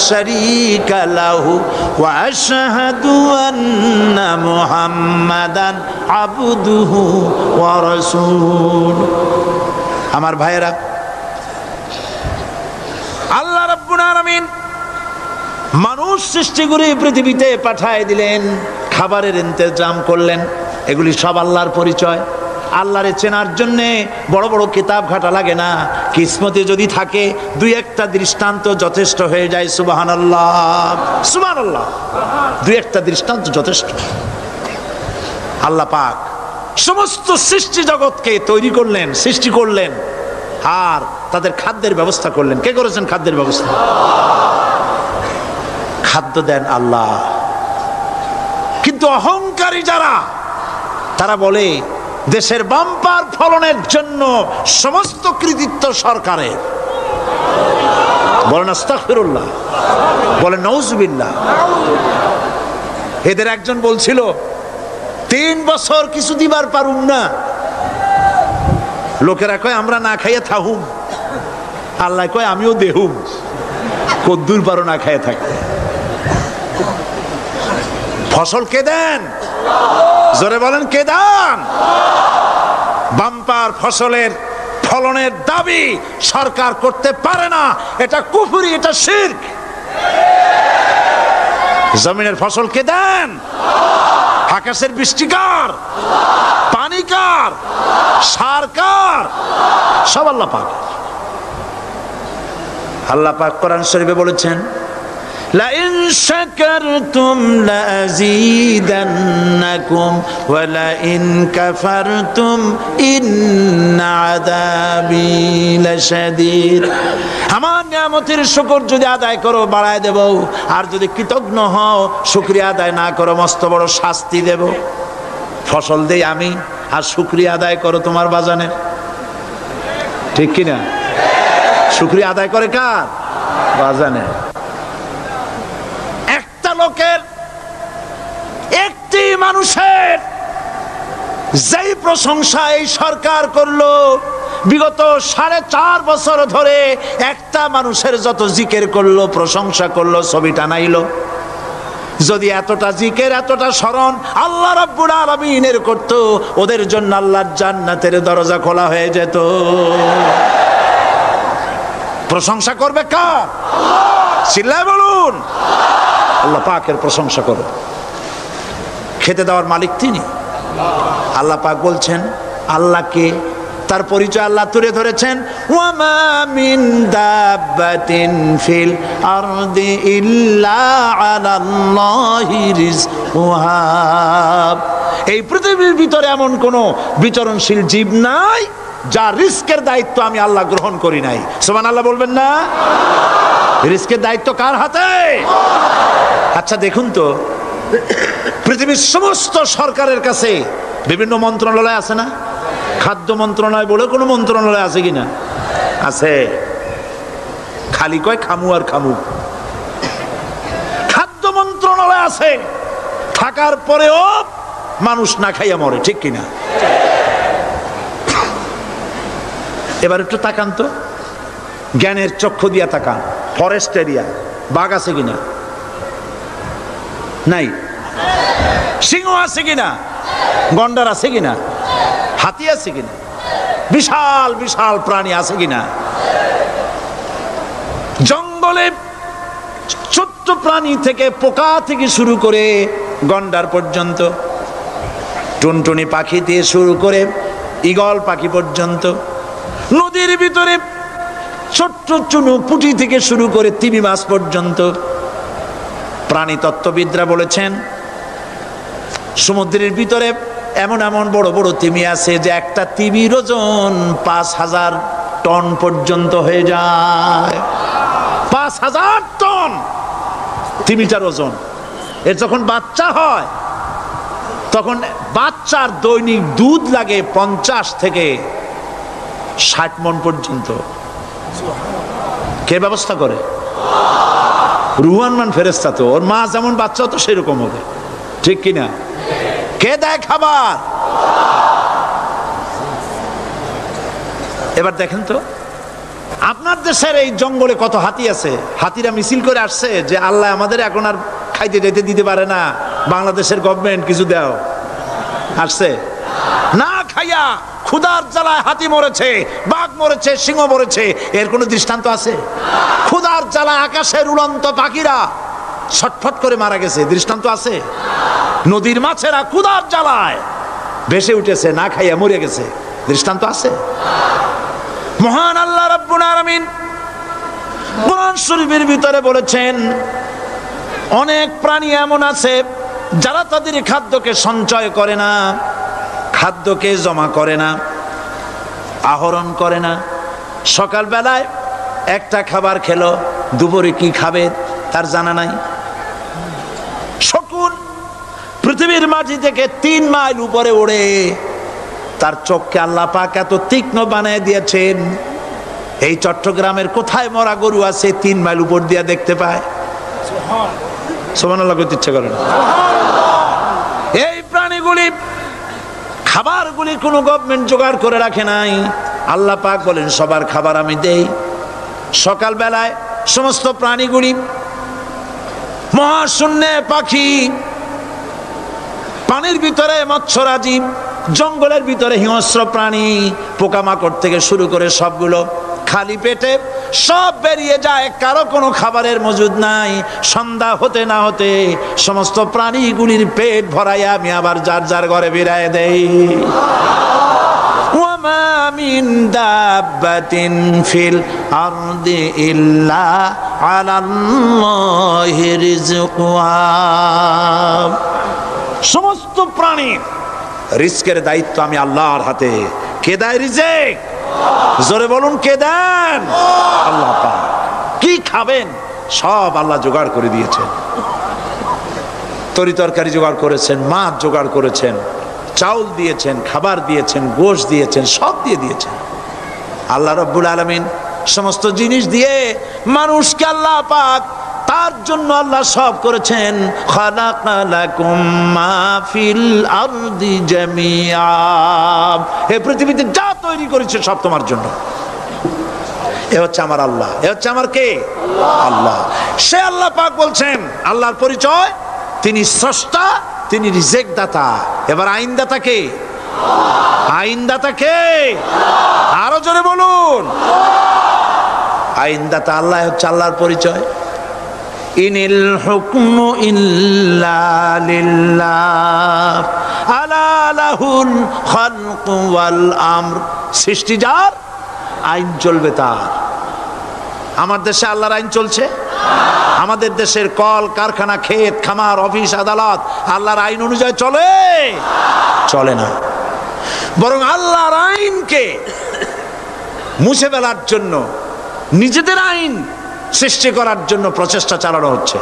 শারীকা লাহু ওয়া আশহাদু আন্না মুহাম্মাদান আবদুহু ওয়া রাসূলুহু। আমার ভাইয়েরা, আল্লাহ রাব্বুল আলামিন মানুষ সৃষ্টি করে পৃথিবীতে পাঠায় দিলেন, খাবারের ইন্তজাম করলেন, এগুলি সব আল্লাহর পরিচয়। আল্লাহরে চেনার জন্যে বড় বড় কিতাব ঘাটা লাগে না, কিসমতে যদি থাকে দুই একটা দৃষ্টান্ত যথেষ্ট হয়ে যায়। সুবহানাল্লাহ, সুবহানাল্লাহ, দুই একটা দৃষ্টান্ত যথেষ্ট। আল্লাহ পাক সমস্ত সৃষ্টি জগৎকে তৈরি করলেন, সৃষ্টি করলেন, আর তাদের খাদ্যের ব্যবস্থা করলেন। কে করেছেন খাদ্যের ব্যবস্থা? খাদ্য দেন আল্লাহ। কিন্তু অহংকারী যারা, তারা বলে দেশের বাম্পার ফলনের জন্য সমস্ত কৃতিত্ব সরকারের। বলেন আস্তাগফিরুল্লাহ, বলেন নাউজুবিল্লাহ। এদের একজন বলছিল, 3 বছর কিছু দিবার পারুম না, লোকেরা কয় আমরা না খাইয়ে থাকুম, আল্লাহ কয় আমিও দেহুম, কদ্দুর পারো না খাইয়ে থাকতে। ফসল কে দেন? জোরে বলেন, কে দেন? বাম্পার ফসলের ফলনের দাবি সরকার করতে পারে না, এটা কুফরি, এটা শিরক। জমিনের ফসল কে দেন? আকাশের বৃষ্টি কার? পানি কার? সার কার? সব আল্লাহ পাক। আল্লাহ পাক কোরআন শরীফে বলেছেন, লাইন শাকারতুম লাযীদান্নাকুম ওয়া লাইন কাফারতুম ইন্না আযাবী লাশাদীদ। আমার নিয়ামতের শুকর যদি আদায় করো বাড়ায় দেব, আর যদি কৃতজ্ঞ হও শুকরিয়া আদায় না করো মস্ত বড় শাস্তি দেব। ফসল দেই আমি আর শুকরিয়া আদায় করো তোমার বাজানের, ঠিক কিনা? শুকরিয়া আদায় করে কার? বাজানের। একটা লোকের, একটি মানুষের যেই প্রশংসা এই সরকার করলো বিগত 4.5 বছর ধরে, একটা মানুষের যত জিকির করলো, প্রশংসা করলো, ছবি টানাইলো, যদি এতটা জিকির এতটা স্মরণ আল্লাহ রাব্বুল আলামিনের করত, ওদের জন্য আল্লাহর জান্নাতের দরজা খোলা হয়ে যেত। প্রশংসা করবে কার? চিল্লায় বলুন, আল্লাহ পাকের প্রশংসা করো। খেতে দেওয়ার মালিক তিনি। আল্লাহ পাক বলছেন আল্লাহকে, তার পরিচয় আল্লাহ তুলে ধরেছেন, ওয়ামা মিন দাব্বাতিন ফিল আরদি ইল্লা আলাল্লাহি রিজকুহা। এই পৃথিবীর ভিতরে এমন কোন বিচরণশীল জীব নাই যার রিস্কের দায়িত্ব আমি আল্লাহ গ্রহণ করি নাই। সুবহানাল্লাহ বলবেন না? রিস্কের দায়িত্ব কার হাতে? আচ্ছা দেখুন তো, পৃথিবীর সমস্ত সরকারের কাছে বিভিন্ন মন্ত্রণালয় আছে না? খাদ্য মন্ত্রণালয় বলে কোনো মন্ত্রণালয় আছে কিনা? আছে। খালি কয় খামু আর খামু। খাদ্য মন্ত্রণালয় আছে, থাকার পরেও মানুষ না খাইয়া মরে, ঠিক কিনা? এবার একটু তাকান তো, জ্ঞানের চক্ষু দিয়া তাকান। ফরেস্ট এরিয়া, বাঘ আছে কিনা? নাই। সিংহ আছে কিনা? গন্ডার আছে কিনা? হাতি আছে কিনা? বিশাল বিশাল প্রাণী আছে কিনা? জঙ্গলে ছোট্ট প্রাণী থেকে, পোকা থেকে শুরু করে গন্ডার পর্যন্ত, টুনটুনি পাখি দিয়ে শুরু করে ঈগল পাখি পর্যন্ত, নদীর ভিতরে ছোট্ট চুনু পুঁটি থেকে শুরু করে তিমি মাছ পর্যন্ত। প্রাণী তত্ত্ববিদরা বলেছেন সমুদ্রের ভিতরে এমন এমন বড় বড় তিমি আছে যে একটা তিমির ওজন 5000 টন পর্যন্ত হয়ে যায়। 5000 টন তিমিটার ওজন। এর যখন বাচ্চা হয় তখন বাচ্চার দৈনিক দুধ লাগে 50 থেকে 60 মণ পর্যন্ত। কে ব্যবস্থা করে? রুহান মান ফেরেশতা। তো ওর মা যেমন বাচ্চা তো সেরকম হবে, ঠিক কিনা? কে দেয় খাবার? এবার দেখেন তো, আপনার দেশের এই জঙ্গলে কত হাতি আছে। হাতিরা মিছিল করে আসছে যে আল্লাহ আমাদের এখন আর খাইতে যেতে দিতে পারে না, বাংলাদেশের গভর্নমেন্ট কিছু দাও। আসছে না, খাইয়া ক্ষুধার জ্বালায় হাতি মরেছে, বাঘ মরেছে, সিংহ মরেছে। এর কোনো দৃষ্টান্ত আছে? ক্ষুধার জ্বালায় আকাশের উড়ন্ত পাখিরা ছটফট করে মারা গেছে, দৃষ্টান্ত আছে? নদীর মাছেরা ক্ষুধার জ্বালায় ভেসে উঠেছে, না খাইয়া মরে গেছে, দৃষ্টান্ত আছে? মহান আল্লাহ রাব্বুল আলামিন কোরআন শরীফের ভিতরে বলেছেন অনেক প্রাণী এমন আছে যারা তাদের খাদ্যকে সঞ্চয় করে না, খাদ্যকে জমা করে না, আহরণ করে না। সকালবেলায় একটা খাবার খেলো, দুপুরে কি খাবে তার জানা নাই। শকুন পৃথিবীর মাটি থেকে 3 মাইল উপরে ওড়ে, তার চোখকে আল্লাহ পাক এত তীক্ষ্ণ বানিয়ে দিয়েছেন। এই চট্টগ্রামের কোথায় মরা গরু আছে 3 মাইল উপর দিয়ে দেখতে পায়? সুবহানাল্লাহ করতে ইচ্ছে করে না। এই প্রাণীগুলি খাবারগুলি কোনো গভর্নমেন্ট জোগাড় করে রাখে নাই। আল্লাহ পাক বলেন সবার খাবার আমি দেই। সকালবেলায় সমস্ত প্রাণীগুলি, মহাশূন্যে পাখি, পানির ভিতরে মৎস্যরাজি, জঙ্গলের ভিতরে হিংস্র প্রাণী, পোকামাকড় থেকে শুরু করে সবগুলো খালি পেটে সব বেরিয়ে যায়, কারো কোনো খাবারের মজুদ নাই। সন্ধ্যা হতে না হতে সমস্ত প্রাণীগুলির পেট ভরাইয়া আমি আবার যার যার ঘরে বেরায় দেই। ওয়ামা মিন দাব্বাতিন ফিল আরদি ইল্লা আলাল্লাহি রিজকুহা। সমস্ত প্রাণীর রিজকের দায়িত্ব আমি আল্লাহর হাতে। কে দেয় রিজেক? জোরে বলুন, কে দেন? আল্লাহ পাক। কি খাবেন সব আল্লাহ জোগাড় করে দিয়েছেন। তরি তরকারি জোগাড় করেছেন, মাছ জোগাড় করেছেন, চাউল দিয়েছেন, খাবার দিয়েছেন, গোশত দিয়েছেন, সব দিয়ে দিয়েছেন আল্লাহ রাব্বুল আলামিন। সমস্ত জিনিস দিয়ে মানুষকে আল্লাহ পাক তার জন্য আল্লাহ সব করেছেন। খালাকা লাকুম মা ফিল আরদি জামিআ, এই পৃথিবীতে যা তৈরি করেছে সব তোমার জন্য। এ হচ্ছে আমার আল্লাহ, এ হচ্ছে আমার কে? আল্লাহ। সে আল্লাহ পাক বলছেন, আল্লাহর পরিচয়, তিনি স্রষ্টা, তিনি রিজেক দাতা। এবার আইনদাতা কে? আইনদাতা কে? আরো জোরে বলুন। আইনদাতা আল্লাহ হচ্ছে আল্লাহর পরিচয়। ইনিল হুকমু ইল্লা লিল্লাহ আলা লাহুল খালকু ওয়াল আমর। সৃষ্টি যার, আইন চলবে তার। আমার দেশে আল্লাহর আইন চলছে? আমাদের দেশের কল কারখানা, ক্ষেত খামার, অফিস আদালত আল্লাহর আইন অনুযায়ী চলে? চলে না। বরং আল্লাহর আইনকে মুছে ফেলার জন্য, নিজেদের আইন সৃষ্টি করার জন্য প্রচেষ্টা চালানো হচ্ছে।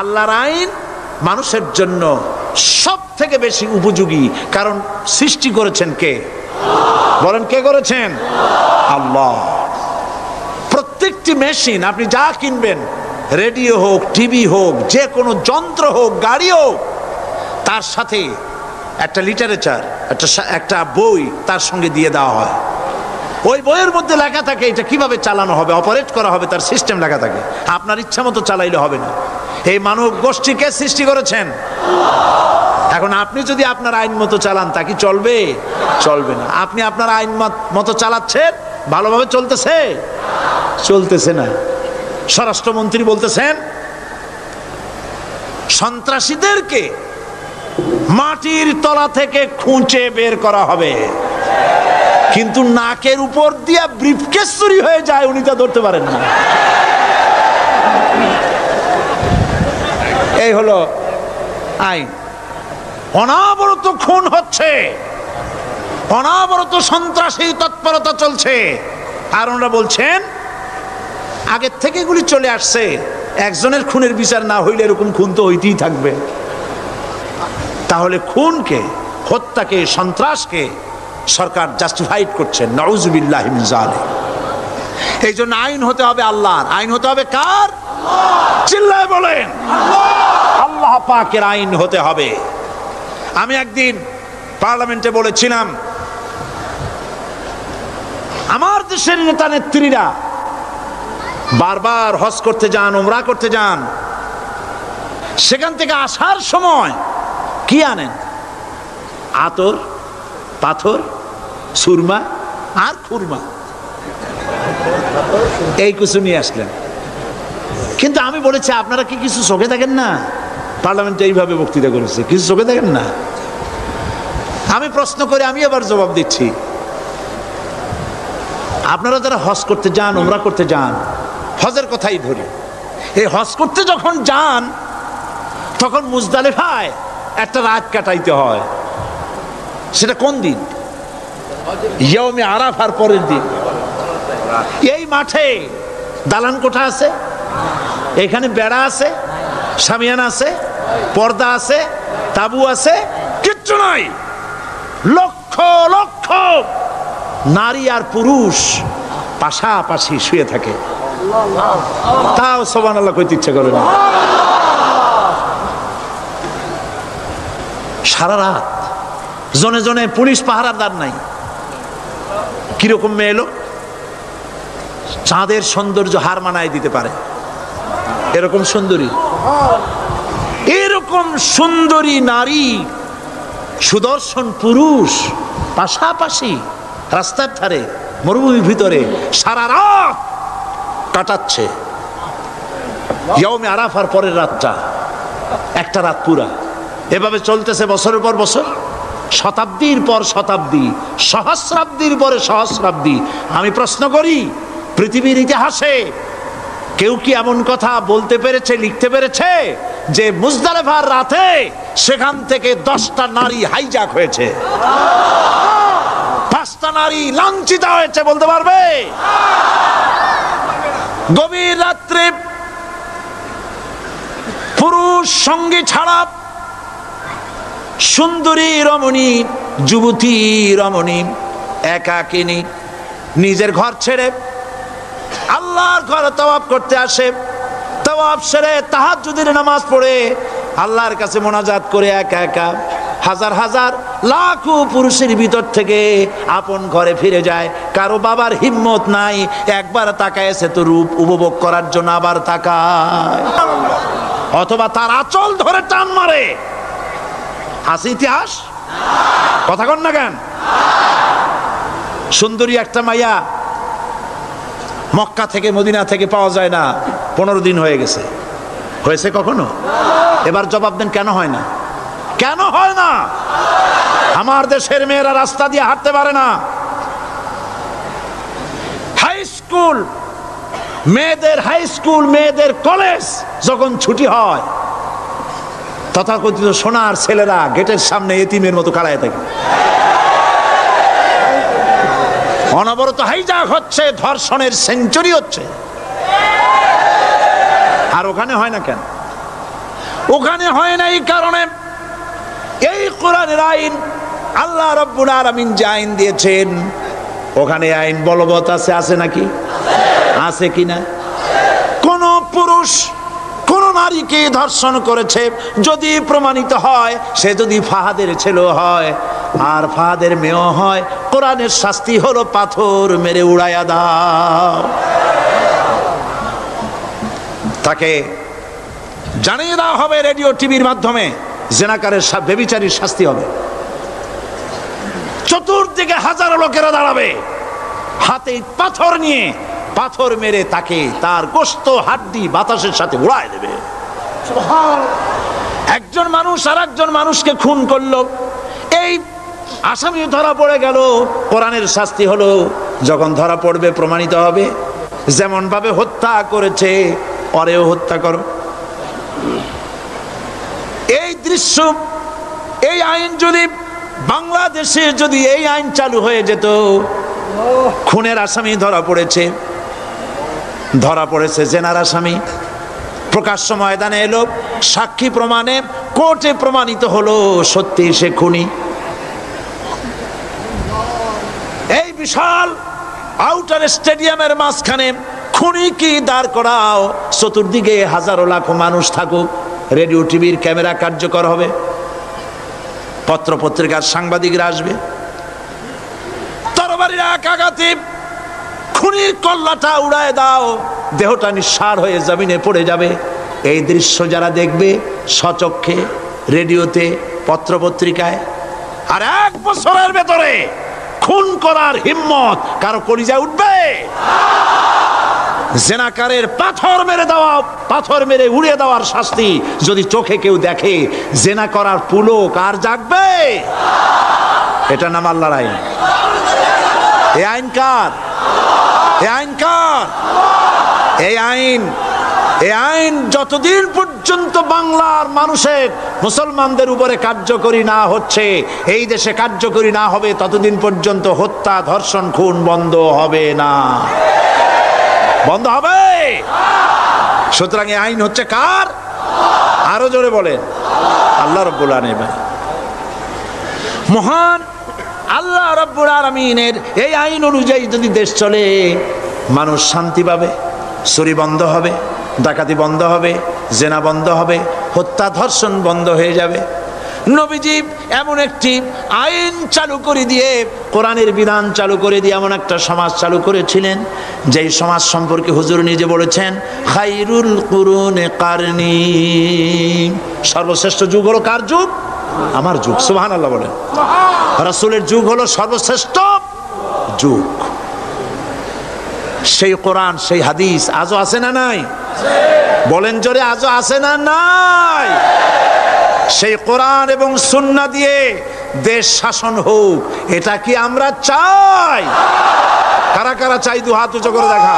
আল্লাহর আইন মানুষের জন্য সব থেকে বেশি উপযোগী, কারণ সৃষ্টি করেছেন কে? বলেন, কে করেছেন? আল্লাহ। প্রত্যেকটি মেশিন আপনি যা কিনবেন, রেডিও হোক, টিভি হোক, যে কোনো যন্ত্র হোক, গাড়ি হোক, তার সাথে একটা লিটারেচার, একটা বই তার সঙ্গে দিয়ে দেওয়া হয়। ওই বইয়ের মধ্যে লেখা থাকে এটা কিভাবে চালানো হবে, অপারেট করা হবে, তার সিস্টেম লেখা থাকে। আপনার ইচ্ছা মতো চালাইলে হবে না। এই মানব গোষ্ঠীকে সৃষ্টি করেছেন। এখন আপনি যদি আপনার আইন মতো চালান, তা কি চলবে? চলবে না। আপনি আপনার আইন মতো চালাচ্ছেন, ভালোভাবে চলতেছে? চলতেছে না। স্বরাষ্ট্রমন্ত্রী বলতেছেন সন্ত্রাসীদেরকে মাটির তলা থেকে খুঁজে বের করা হবে, কিন্তু নাকের উপর দিয়ে ব্রিফকেস চুরি হয়ে যায়, উনি তা ধরতে পারেন না। এই হলো আইন। অনাবরত খুন হচ্ছে, অনাবরত সন্ত্রাসী তৎপরতা চলছে, আর ওনারা বলছেন আগের থেকে এগুলি চলে আসছে, একজনের খুনের বিচার না হইলে এরকম খুন তো হইতেই থাকবে। তাহলে খুনকে, হত্যাকে, সন্ত্রাসকে সরকার জাস্টিফাইড করছেন। নাউযুবিল্লাহি মিন যালিক। এই জন্য আইন হতে হবে আল্লাহর। আইন হতে হবে কার? চিল্লায় বলেন, আল্লাহ পাকের আইন হতে হবে। আমি একদিন পার্লামেন্টে বলেছিলাম, আমার দেশের নেতা নেত্রীরা বারবার হজ করতে যান, উমরা করতে যান, সেখান থেকে আসার সময় কি আনেন? আতর, পাথর, সুরমা আর খুরমা, এই কিছু নিয়ে আসলেন। কিন্তু আমি বলেছি, আপনারা কি কিছু চোখে দেখেন না? পার্লামেন্টে এইভাবে বক্তৃতা করেছে, কিছু চোখে দেখেন না? আমি প্রশ্ন করে আমি আবার জবাব দিচ্ছি, আপনারা যারা হজ করতে যান, উমরা করতে যান, হজের কথাই ধরি, এই হজ করতে যখন যান তখন মুজদালিফায় একটা রাত কাটাইতে হয়। সেটা কোন দিন? ইয়ৌমে আরাফার পরের দিন। এই মাঠে দালান কোঠা আছে, এখানে বেড়া আছে, শামিয়ানা আছে, পর্দা আছে, তাবু আছে, কিচ্ছু নাই। লক্ষ লক্ষ নারী আর পুরুষ পাশাপাশি শুয়ে থাকে, তাও সুবহানাল্লাহ কইতে ইচ্ছা করে না। সারা রাত জনে জনে পুলিশ পাহারাদার নাই। কিরকম মেয়ে এলো, চাঁদের সৌন্দর্য হার মানায় দিতে পারে এরকম সুন্দরী, এরকম সুন্দরী নারী, সুদর্শন পুরুষ পাশাপাশি রাস্তার ধারে মরুভূমির ভিতরে সারা রাত কাটাচ্ছে। ইয়ৌমে আরাফার পরের রাতটা, একটা রাত পুরা। এভাবে চলতেছে বছরের পর বছর, শতাব্দীর পর শতাব্দী, সহস্রাব্দীর পরে সহস্রাব্দী। আমি প্রশ্ন করি, পৃথিবীর ইতিহাসে কেউ কি এমন কথা বলতে পেরেছে, লিখতে পেরেছে যে মুজদালিফার রাতে সেখান থেকে 10টা নারী হাইজ্যাক হয়েছে, 5টা নারী লাঞ্ছিত হয়েছে? বলতে পারবে? গভীর রাত্রে পুরুষ সঙ্গী ছাড়া সুন্দরী রমণী, যুবতী রমণী একাকিনী নিজের ঘর ছেড়ে আল্লাহর ঘরে তাওয়াফ করতে আসে। তাওয়াফ সেরে তাহাজ্জুদের নামাজ পড়ে আল্লাহর কাছে মোনাজাত করে একা একা হাজার হাজার লাখো পুরুষের ভিতর থেকে আপন ঘরে ফিরে যায়। কারো বাবার হিম্মত নাই একবার তাকায় সে তো রূপ উপভোগ করার জন্য আবার তাকায়, অথবা তার আঁচল ধরে টান মারে। আছে ইতিহাস? কথা কন না কেন? সুন্দরী একটা মাইয়া মক্কা থেকে মদিনা থেকে পাওয়া যায় না, 15 দিন হয়ে গেছে। হয়েছে কখনো? এবার জবাব দেন, কেন হয় না? কেন হয় না? আমার দেশের মেয়েরা রাস্তা দিয়ে হাঁটতে পারে না। হাই স্কুল মেয়েদের, হাই স্কুল মেয়েদের কলেজ যখন ছুটি হয়, তথাকথিত সোনার ছেলেরা গেটের সামনে এতিমের মতো কালায় থাকে। অনবরত হাইজ্যাক হচ্ছে, ধর্ষণের সেঞ্চুরি হচ্ছে। আর ওখানে হয় না কেন? ওখানে হয় না এই কারণে, এই কোরআনের আইন আল্লাহ রাব্বুল আলামিন যে আইন দিয়েছেন, ওখানে আইন বলবৎ আছে। আছে নাকি? আছে কিনা? কোন পুরুষ কোন নারীকে ধর্ষণ করেছে যদি প্রমাণিত হয়, সে যদি ফাহাদের ছেলে হয় আর ফাহাদের মেয়েও হয়, কোরআনের শাস্তি হলো পাথর মেরে উড়াইয়া দাও। তাকে জানিয়ে দেওয়া হবে রেডিও টিভির মাধ্যমে, জেনাকারের ব্যভিচারীর শাস্তি হবে। চতুর্দিকে হাজারো লোকেরা দাঁড়াবে, হাতে পাথর নিয়ে পাথর মেরে তাকে তার গোশত হাড্ডি বাতাসের সাথে উড়ায় দেবে। একজন মানুষ আর একজন মানুষকে খুন করলো, এই আসামি ধরা পড়ে গেল, কোরআনের শাস্তি হলো যখন ধরা পড়বে প্রমাণিত হবে, যেমন ভাবে হত্যা করেছে পরেও হত্যা করো। এই দৃশ্য, এই আইন যদি বাংলাদেশে যদি এই আইন চালু হয়ে যেত, খুনের আসামি ধরা পড়েছে, জেনার আসামি, প্রকাশ্য ময়দানে এলো, সাক্ষী প্রমাণে কোর্টে প্রমাণিত হলো সত্যি সে খুনি। এই বিশাল আউটার স্টেডিয়ামের মাঝখানে খুনি কি দাঁড় করাও, চতুর্দিকে হাজারো লাখো মানুষ থাকুক, রেডিও টিভির ক্যামেরা কার্যকর হবে, পত্র পত্রিকার সাংবাদিকরা আসবে, তরবারির এক আঘাতে খুনির কল্লাটা উড়ায় দাও, দেহটা নিঃসাড় হয়ে জমিনে পড়ে যাবে। এই দৃশ্য যারা দেখবে স্বচক্ষে, রেডিওতে, পত্র পত্রিকায়, আর 1 বছরের ভেতরে খুন করার হিম্মত কারো কলিজায় উঠবে? জেনাকারের পাথর মেরে দেওয়া, পাথর মেরে উড়িয়ে দেওয়ার শাস্তি যদি চোখে কেউ দেখে, জেনা করার পুলক আর জাগবে? এটা নাম আল্লাহর আইন। এই আইন কার? এই আইন কার? এই আইন যতদিন পর্যন্ত বাংলার মানুষের, মুসলমানদের উপরে কার্যকরী না হচ্ছে, এই দেশে কার্যকরী না হবে, ততদিন পর্যন্ত হত্যা, ধর্ষণ, খুন বন্ধ হবে না। বন্ধ হবে? সুতরাং এই আইন হচ্ছে কার? আরো জোরে বলেন, আল্লাহ রাব্বুল আলামিন। মহান আল্লাহ রাব্বুল আলামিনের এই আইন অনুযায়ী যদি দেশ চলে, মানুষ শান্তি পাবে, চুরি বন্ধ হবে, ডাকাতি বন্ধ হবে, জেনা বন্ধ হবে, হত্যা ধর্ষণ বন্ধ হয়ে যাবে। নবীজি এমন একটি আইন চালু করে দিয়ে, কোরআনের বিধান চালু করে দিয়ে এমন একটা সমাজ চালু করেছিলেন, যেই সমাজ সম্পর্কে হুজুর নিজে বলেছেন, খায়রুল কুরুনে কারনি, সর্বশ্রেষ্ঠ যুগ হলো কার যুগ? আমার যুগ। সুবহানাল্লাহ বলেন। রাসূলের যুগ হলো সর্বশ্রেষ্ঠ যুগ। সেই কোরআন, সেই হাদিস আজও আছে না নাই? বলেন জোরে, আজও আছে না নাই? সেই কোরআন এবং সুন্নাহ দিয়ে দেশ শাসন হোক, এটা কি আমরা চাই? কারা কারা চাই দু হাত উঁচু করে দেখা।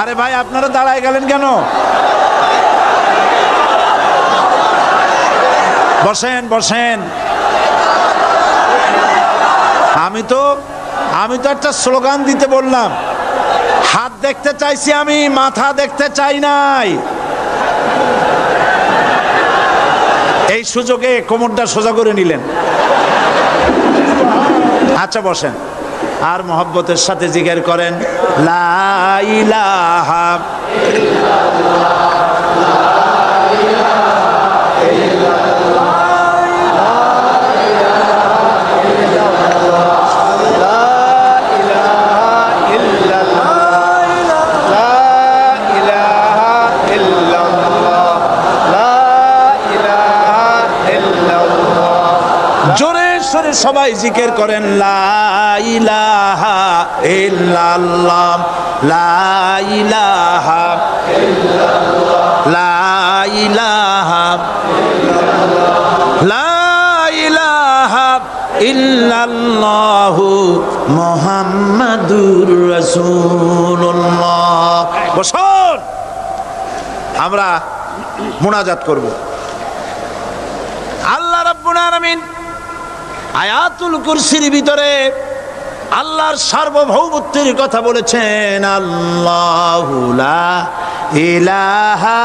আরে ভাই আপনারা দাঁড়ায় গেলেন কেন? বসেন বসেন। আমি তো একটা স্লোগান দিতে বললাম, হাত দেখতে চাইছি আমি, মাথা দেখতে চাই নাই। এই সুযোগে কোমরটা সোজা করে নিলেন। আচ্ছা বসেন, আর মহব্বতের সাথে জিকির করেন লা ইলাহা সবাই জিকির করেন লা ইলাহা ইল্লাল্লাহ লা ইলাহা ইল্লাল্লাহ লা ইলাহা ইল্লাল্লাহ লা ইলাহা ইল্লাল্লাহু মুহাম্মাদুর রাসূলুল্লাহ। বসুন, আমরা মুনাজাত করব। আল্লাহ রাব্বুল আলামিন আয়াতুল কুরসির ভিতরে আল্লাহর সার্বভৌমত্বের কথা বলেছেন। আল্লাহু লা ইলাহা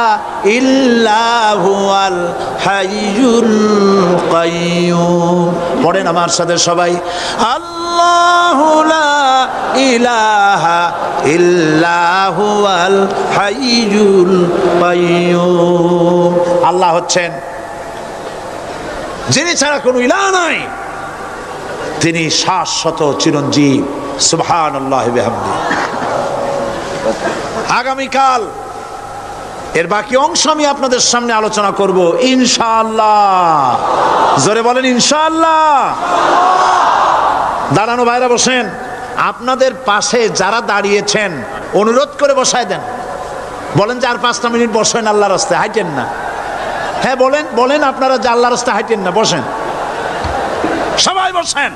ইল্লা হুয়াল হাইয়ুল কাইয়্যুম। পড়েন আমার সাথে সবাই, আল্লাহু লা ইলাহা ইল্লা হুয়াল হাইয়ুল কাইয়্যুম। আল্লাহ হচ্ছেন যিনি ছাড়া কোনো ইলাহ নাই, তিনি শাশ্বত চিরঞ্জীব। সুবহানাল্লাহ বিহামদি। আগামীকাল এর বাকি অংশ আমি আপনাদের সামনে আলোচনা করব ইনশাআল্লাহ। জোরে বলেন ইনশাআল্লাহ। দাঁড়ানো ভাইরা বসেন। আপনাদের পাশে যারা দাঁড়িয়েছেন অনুরোধ করে বসায় দেন। বলেন যে আর 5টা মিনিট বসেন, আল্লাহর রাস্তায় হাঁটেন না। হ্যাঁ বলেন বলেন, আপনারা যে আল্লাহর রাস্তায় হাঁটেন না, বসেন সবাই বসেন।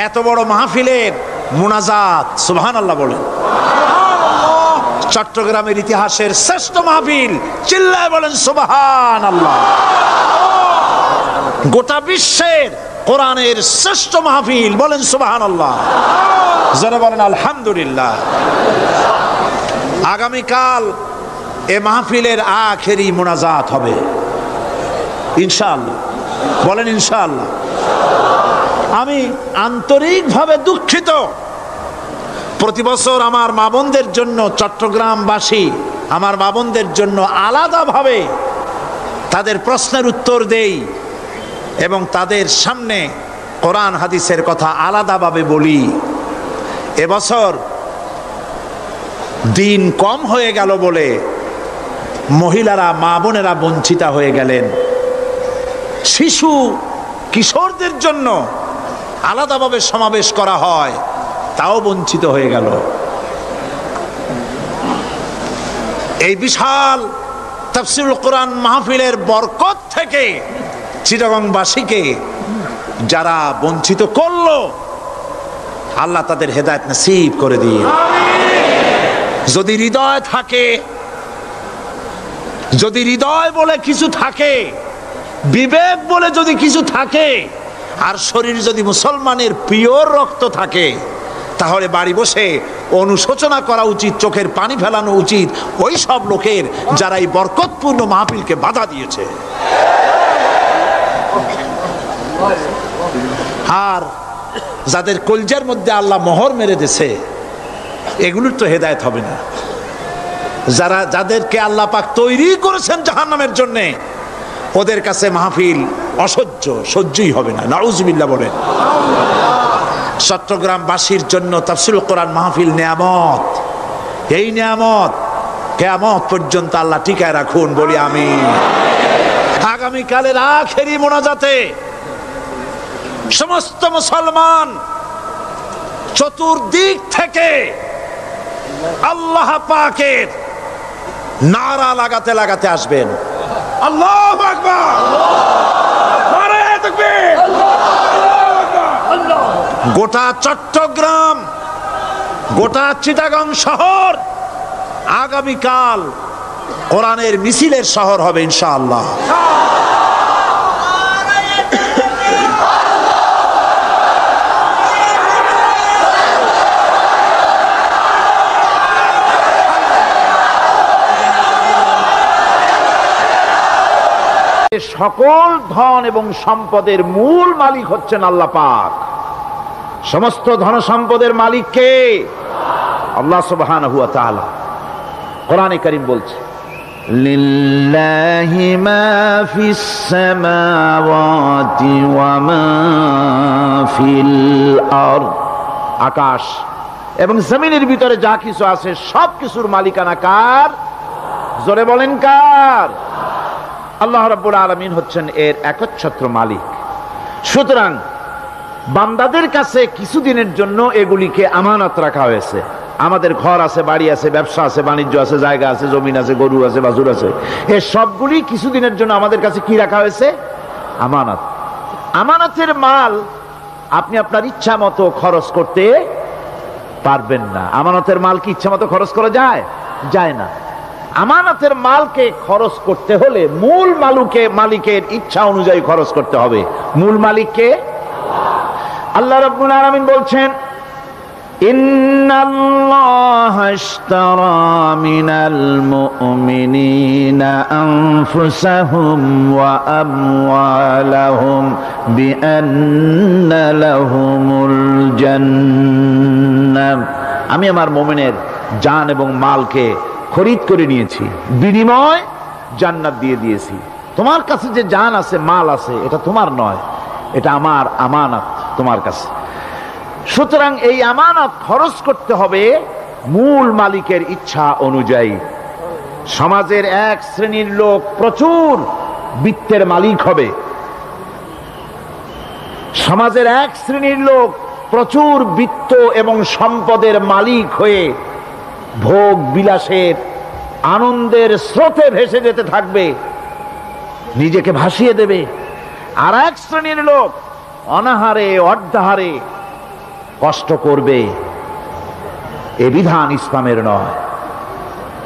এত বড় মাহফিলের মুনাজাত, সুবহানাল্লাহ বলেন। চট্টগ্রামের ইতিহাসের শ্রেষ্ঠ মাহফিল, চিল্লায় বলেন সুবহানাল্লাহ। গোটা বিশ্বের কোরআনের শ্রেষ্ঠ মাহফিল, বলেন সুবহানাল্লাহ। যারা বলেন আলহামদুলিল্লাহ। আগামীকাল এ মাহফিলের আখেরি মুনাজাত হবে ইনশাআল্লাহ। বলেন ইনশাআল্লাহ। আমি আন্তরিকভাবে দুঃখিত, প্রতি বছর আমার মা বোনদের জন্য, চট্টগ্রামবাসী আমার মা বোনদের জন্য আলাদাভাবে তাদের প্রশ্নের উত্তর দেই এবং তাদের সামনে কোরআন হাদিসের কথা আলাদাভাবে বলি। এবছর দিন কম হয়ে গেল বলে মহিলারা, মা বোনেরা বঞ্চিতা হয়ে গেলেন। শিশু কিশোরদের জন্য আলাদাভাবে সমাবেশ করা হয়, তাও বঞ্চিত হয়ে গেল। এই বিশাল তাফসীরুল কোরআন মাহফিলের বরকত থেকে চিটাগংবাসীকে যারা বঞ্চিত করলো, আল্লাহ তাদের হেদায়েত নসিব করে দিন। যদি হৃদয় থাকে, যদি হৃদয় বলে কিছু থাকে, বিবেক বলে যদি কিছু থাকে, আর শরীর যদি মুসলমানের পিওর রক্ত থাকে, তাহলে বাড়ি বসে অনুশোচনা করা উচিত, চোখের পানি ফেলানো উচিত ওই সব লোকের যারা এই বরকতপূর্ণ মাহফিলকে বাধা দিয়েছে। আর যাদের কলজার মধ্যে আল্লাহ মোহর মেরে দিয়েছে, এগুলোর তো হেদায়েত হবে না। যাদেরকে আল্লাহ পাক তৈরি করেছেন জাহান্নামের জন্য, ওদের কাছে মাহফিল অসহ্য, সহ্যই হবে না। নাউজুবিল্লাহ বলেন। চট্টগ্রামবাসীর জন্য তাফসীরুল কোরআন মাহফিল নিয়ামত। এই নিয়ামত কিয়ামত পর্যন্ত আল্লাহ টিকায় রাখুন, বলি আমিন। আগামীকালের আখেরি মোনাজাতে সমস্ত মুসলমান চতুর্দিক থেকে আল্লাহ পাকের নারা লাগাতে লাগাতে আসবেন। আল্লাহু আকবার, নারায়ে তাকবীর। গোটা চট্টগ্রাম, গোটা চিটাগাং শহর আগামীকাল কোরআনের মিছিলের শহর হবে ইনশাআল্লাহ। সকল ধন এবং সম্পদের মূল মালিক হচ্ছেন আল্লাহ পাক। সমস্ত ধন সম্পদের মালিক কে? আল্লাহ সুবহানাহু ওয়া তাআলা। কোরআনে কারীম বলছে, লিল্লাহি মা ফিস সামাওয়াতি ওয়া মা ফিল আরদ। আকাশ এবং জমিনের ভিতরে যা কিছু আছে সব কিছুর মালিকানা কার? জোরে বলেন কার? আল্লাহ রাব্বুল আলামিন হচ্ছেন এর একচ্ছত্র মালিক। সুতরাং বান্দাদের কাছে কিছুদিনের জন্য এগুলিকে আমানত রাখা হয়েছে। আমাদের ঘর আছে, বাড়ি আছে, ব্যবসা আছে, বাণিজ্য আছে, জায়গা আছে, জমিন আছে, গরু আছে, বাছুর আছে, এই সবগুলি কিছুদিনের জন্য আমাদের কাছে কি রাখা হয়েছে? আমানত। আমানতের মাল আপনি আপনার ইচ্ছা মতো খরচ করতে পারবেন না। আমানতের মাল কি ইচ্ছা মতো খরচ করা যায়? যায় না। আমানতের মালকে খরচ করতে হলে মূল মালিকের ইচ্ছা অনুযায়ী খরচ করতে হবে। মূল মালিককে আল্লাহ রাব্বুল আলামিন বলছেন, ইন্নাল্লাহা আশতারা মিনাল মুমিনিনা আনফুসাহুম ওয়া আমওয়ালাহুম বিআন্না লাহুমুল জান্নাহ। আমি আমার মুমিনের জান এবং মালকে খরিদ করে নিয়েছি, বিনিময় জান্নাত দিয়ে দিয়েছি। তোমার কাছে যে জান আছে, মাল আছে, এটা তোমার নয়, এটা আমার আমানত তোমার কাছে। সুতরাং এই আমানত খরচ করতে হবে মূল মালিকের ইচ্ছা অনুযায়ী। সমাজের এক শ্রেণীর লোক প্রচুর বিত্তের মালিক হবে, সমাজের এক শ্রেণীর লোক প্রচুর বিত্ত এবং সম্পদের মালিক হয়ে ভোগ বিলাসের আনন্দের স্রোতে ভেসে যেতে থাকবে, নিজেকে ভাসিয়ে দেবে। আর এক শ্রেণীর লোক অনাহারে অর্ধাহারে কষ্ট করবে। এ বিধান ইসলামের নয়।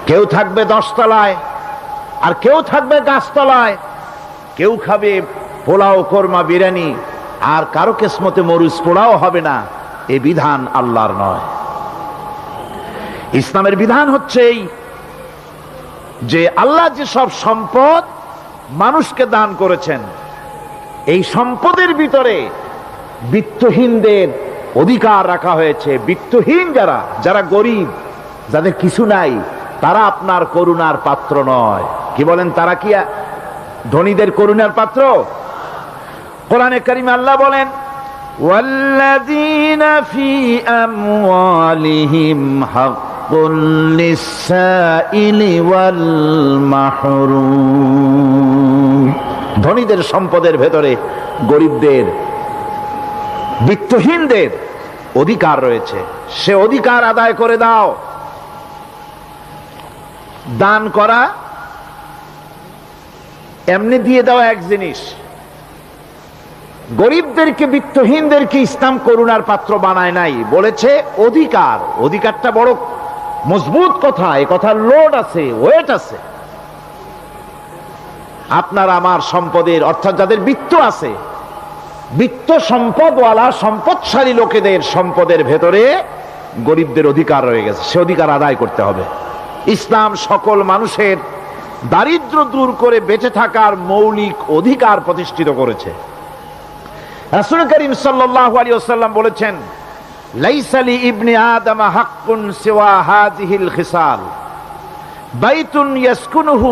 কেউ থাকবে 10 তলায় আর কেউ থাকবে গাছতলায়, কেউ খাবে পোলাও, কোরমা, বিরিয়ানি, আর কারো কিসমতে মরুচ পোড়াও হবে না। এ বিধান আল্লাহর নয়। ইসলামের বিধান হচ্ছে এই যে আল্লাহ যে সব সম্পদ মানুষকে দান করেছেন, এই সম্পদের ভিতরে বিত্তহীনদের অধিকার রাখা হয়েছে। বিত্তহীন যারা গরিব, যাদের কিছু নাই, তারা আপনার করুণার পাত্র নয়। কি বলেন? তারা কি ধনীদের করুণার পাত্র? কোরআনে কারিমে আল্লাহ বলেন, ওয়াল্লাযীনা ফী আমওয়ালিহিম হাক্কুল লিসসাইলি ওয়াল মাহরুম। ধনীদের সম্পদের ভেতরে গরিবদের, বিত্তহীনদের অধিকার রয়েছে। সে অধিকার আদায় করে দাও। দান করা এমনি দিয়ে দাও এক জিনিস, গরিবদেরকে, বিত্তহীনদেরকে ইসলাম করুণার পাত্র বানায় নাই, বলেছে অধিকার। অধিকারটা বড় মজবুত কথা, এ কথার লোড আছে, ওয়েট আছে। আপনার আমার সম্পদের, অর্থাৎ যাদের বিত্ত আছে, বিত্ত সম্পদওয়ালা সম্পদশালী লোকেদের সম্পদের ভেতরে গরিবদের অধিকার রয়ে গেছে। সে অধিকার আদায় করতে হবে। ইসলাম সকল মানুষের দারিদ্র দূর করে বেঁচে থাকার মৌলিক অধিকার প্রতিষ্ঠিত করেছে। রাসূল করিম সাল্লাল্লাহু আলাইহি ওয়াসাল্লাম বলেছেন, লাইসা লি ইবনি আদম হাক্কুন সিওয়া হাযিহিল খিসাল, বাইতুন ইয়াসকুনুহু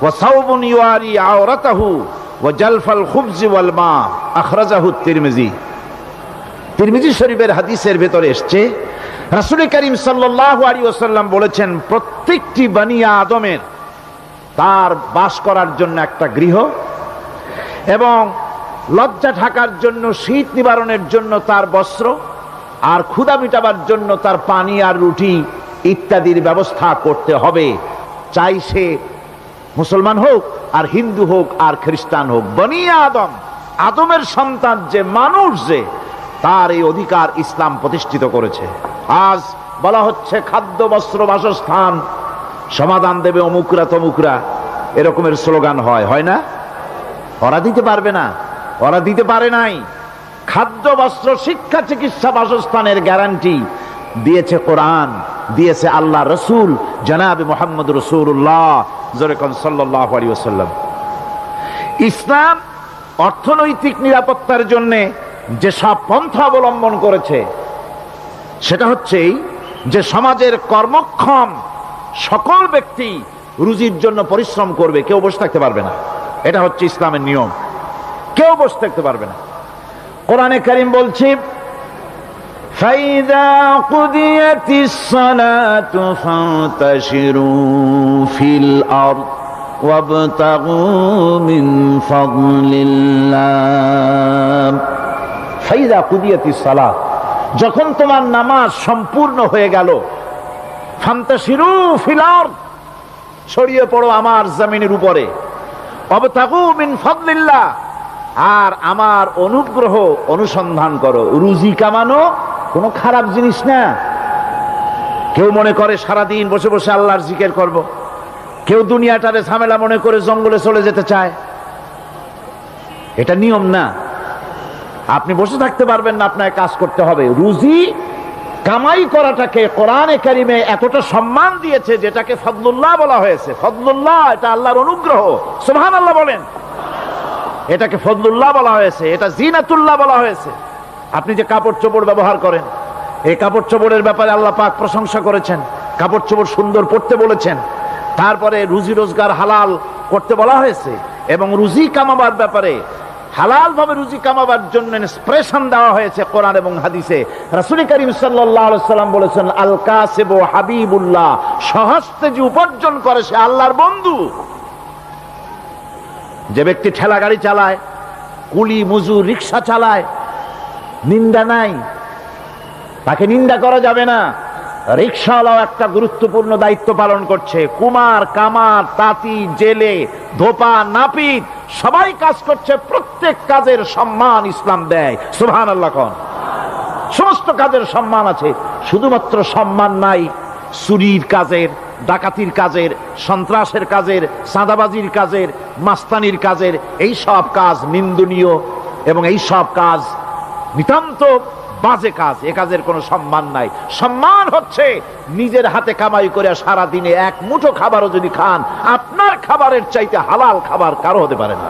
ওয়া সাওবুন ইউআরি আওরাতাহু ওয়া জালফাল খুবজ ওয়াল মা। আখরাজাহু তিরমিজি। তিরমিজি শরীফের হাদিসের ভেতরে এসেছে, রাসূল করিম সাল্লাল্লাহু আলাইহি ওয়াসাল্লাম বলেছেন, প্রত্যেকটি বনি আদমের তার বাস করার জন্য একটা গৃহ, এবং লজ্জা ঢাকার জন্য, শীত নিবারণের জন্য তার বস্ত্র, আর ক্ষুধা মিটাবার জন্য তার পানি আর রুটি ইত্যাদির ব্যবস্থা করতে হবে, চাই সে মুসলমান হোক আর হিন্দু হোক আর খ্রিস্টান হোক। বনি আদম, আদমের সন্তান যে মানুষ, যে তার এই অধিকার ইসলাম প্রতিষ্ঠিত করেছে। আজ বলা হচ্ছে খাদ্য বস্ত্র বাসস্থান সমাধান দেবে অমুকরা তমুকরা, এরকমের স্লোগান হয় না? ওরা দিতে পারবে না, ওরা দিতে পারে নাই। খাদ্য বস্ত্র শিক্ষা চিকিৎসা বাসস্থানের গ্যারান্টি দিয়েছে কোরআন, দিয়েছে আল্লাহ রসুল জনাবে মুহাম্মদ রাসূলুল্লাহ সাল্লাল্লাহু আলাইহি ওয়াসাল্লাম। ইসলাম অর্থনৈতিক নিরাপত্তার জন্য যে সব পন্থা অবলম্বন করেছে সেটা হচ্ছে যে সমাজের কর্মক্ষম সকল ব্যক্তি রুজির জন্য পরিশ্রম করবে, কেউ বসে থাকতে পারবে না। এটা হচ্ছে ইসলামের নিয়ম, কেউ বসে থাকতে পারবে না। কোরআনে কারীম বলছে ফাইদা কুদিয়াতিস সালাতু ফান্তাশিরু ফিল আরদ ওয়াবতাগু মিন ফাদলিল্লাহ। ফাইদা কুদিয়াতিস সালাত, যখন তোমার নামাজ সম্পূর্ণ হয়ে গেল, ফান্তাশিরু ফিল আরদ, ছড়িয়ে পড়ো আমার জমিনের উপরে, ওয়াবতাগু মিন ফাদলিল্লাহ, আর আমার অনুগ্রহ অনুসন্ধান করো। রুজি কামানো কোনো খারাপ জিনিস না। কেউ মনে করে সারাদিন বসে বসে আল্লাহর জিকির করব, কেউ দুনিয়াটারে ঝামেলা মনে করে জঙ্গলে চলে যেতে চায়, এটা নিয়ম না। আপনি বসে থাকতে পারবেন না, আপনাকে কাজ করতে হবে। রুজি কামাই করাটাকে কোরআনে কারিমে এতটা সম্মান দিয়েছে যেটাকে ফদলুল্লাহ বলা হয়েছে। ফদলুল্লাহ এটা আল্লাহর অনুগ্রহ, সুবহানাল্লাহ বলেন। এটাকে ফদলুল্লাহ বলা হয়েছে, এটা জিনাতুল্লাহ বলা হয়েছে। আপনি যে কাপড় চোপড় ব্যবহার করেন, এই কাপড় চোপড়ের ব্যাপারে আল্লাহ পাক প্রশংসা করেছেন, কাপড় চোপড় সুন্দর পরতে বলেছেন। তারপরে রুজি রোজগার হালাল করতে বলা হয়েছে, এবং রুজি কামাবার ব্যাপারে হালাল ভাবে রুজি কামাবার জন্য ইন্সপিরেশন দেওয়া হয়েছে কোরআন এবং হাদিসে। রাসূল করিম সাল্লাল্লাহু আলাইহি ওয়াসাল্লাম বলেছেন আল কাসিবু হাবিবুল্লাহ, সহস্তে যে উপার্জন করে সে আল্লাহর বন্ধু। যে ব্যক্তি ঠেলা গাড়ি চালায়, কুলি মজুর রিক্সা চালায়, নিন্দা নাই, তাকে নিন্দা করা যাবে না। রিক্সাওয়ালাও একটা গুরুত্বপূর্ণ দায়িত্ব পালন করছে। কুমার, কামার, তাঁতি, জেলে, ধোপা, নাপিত সবাই কাজ করছে। প্রত্যেক কাজের সম্মান ইসলাম দেয়, সুবহানাল্লাহ কোন। সমস্ত কাজের সম্মান আছে, শুধুমাত্র সম্মান নাই চুরির কাজের, ডাকাতির কাজের, সন্ত্রাসের কাজের, চাঁদাবাজির কাজের, মাস্তানির কাজের। এই সব কাজ নিন্দনীয় এবং এই সব কাজ নিতান্ত বাজে কাজ, এ কাজের কোনো সম্মান নাই। সম্মান হচ্ছে নিজের হাতে কামাই করে সারা দিনে এক মুঠো খাবারও যদি খান, আপনার খাবারের চাইতে হালাল খাবার কারো হতে পারে না।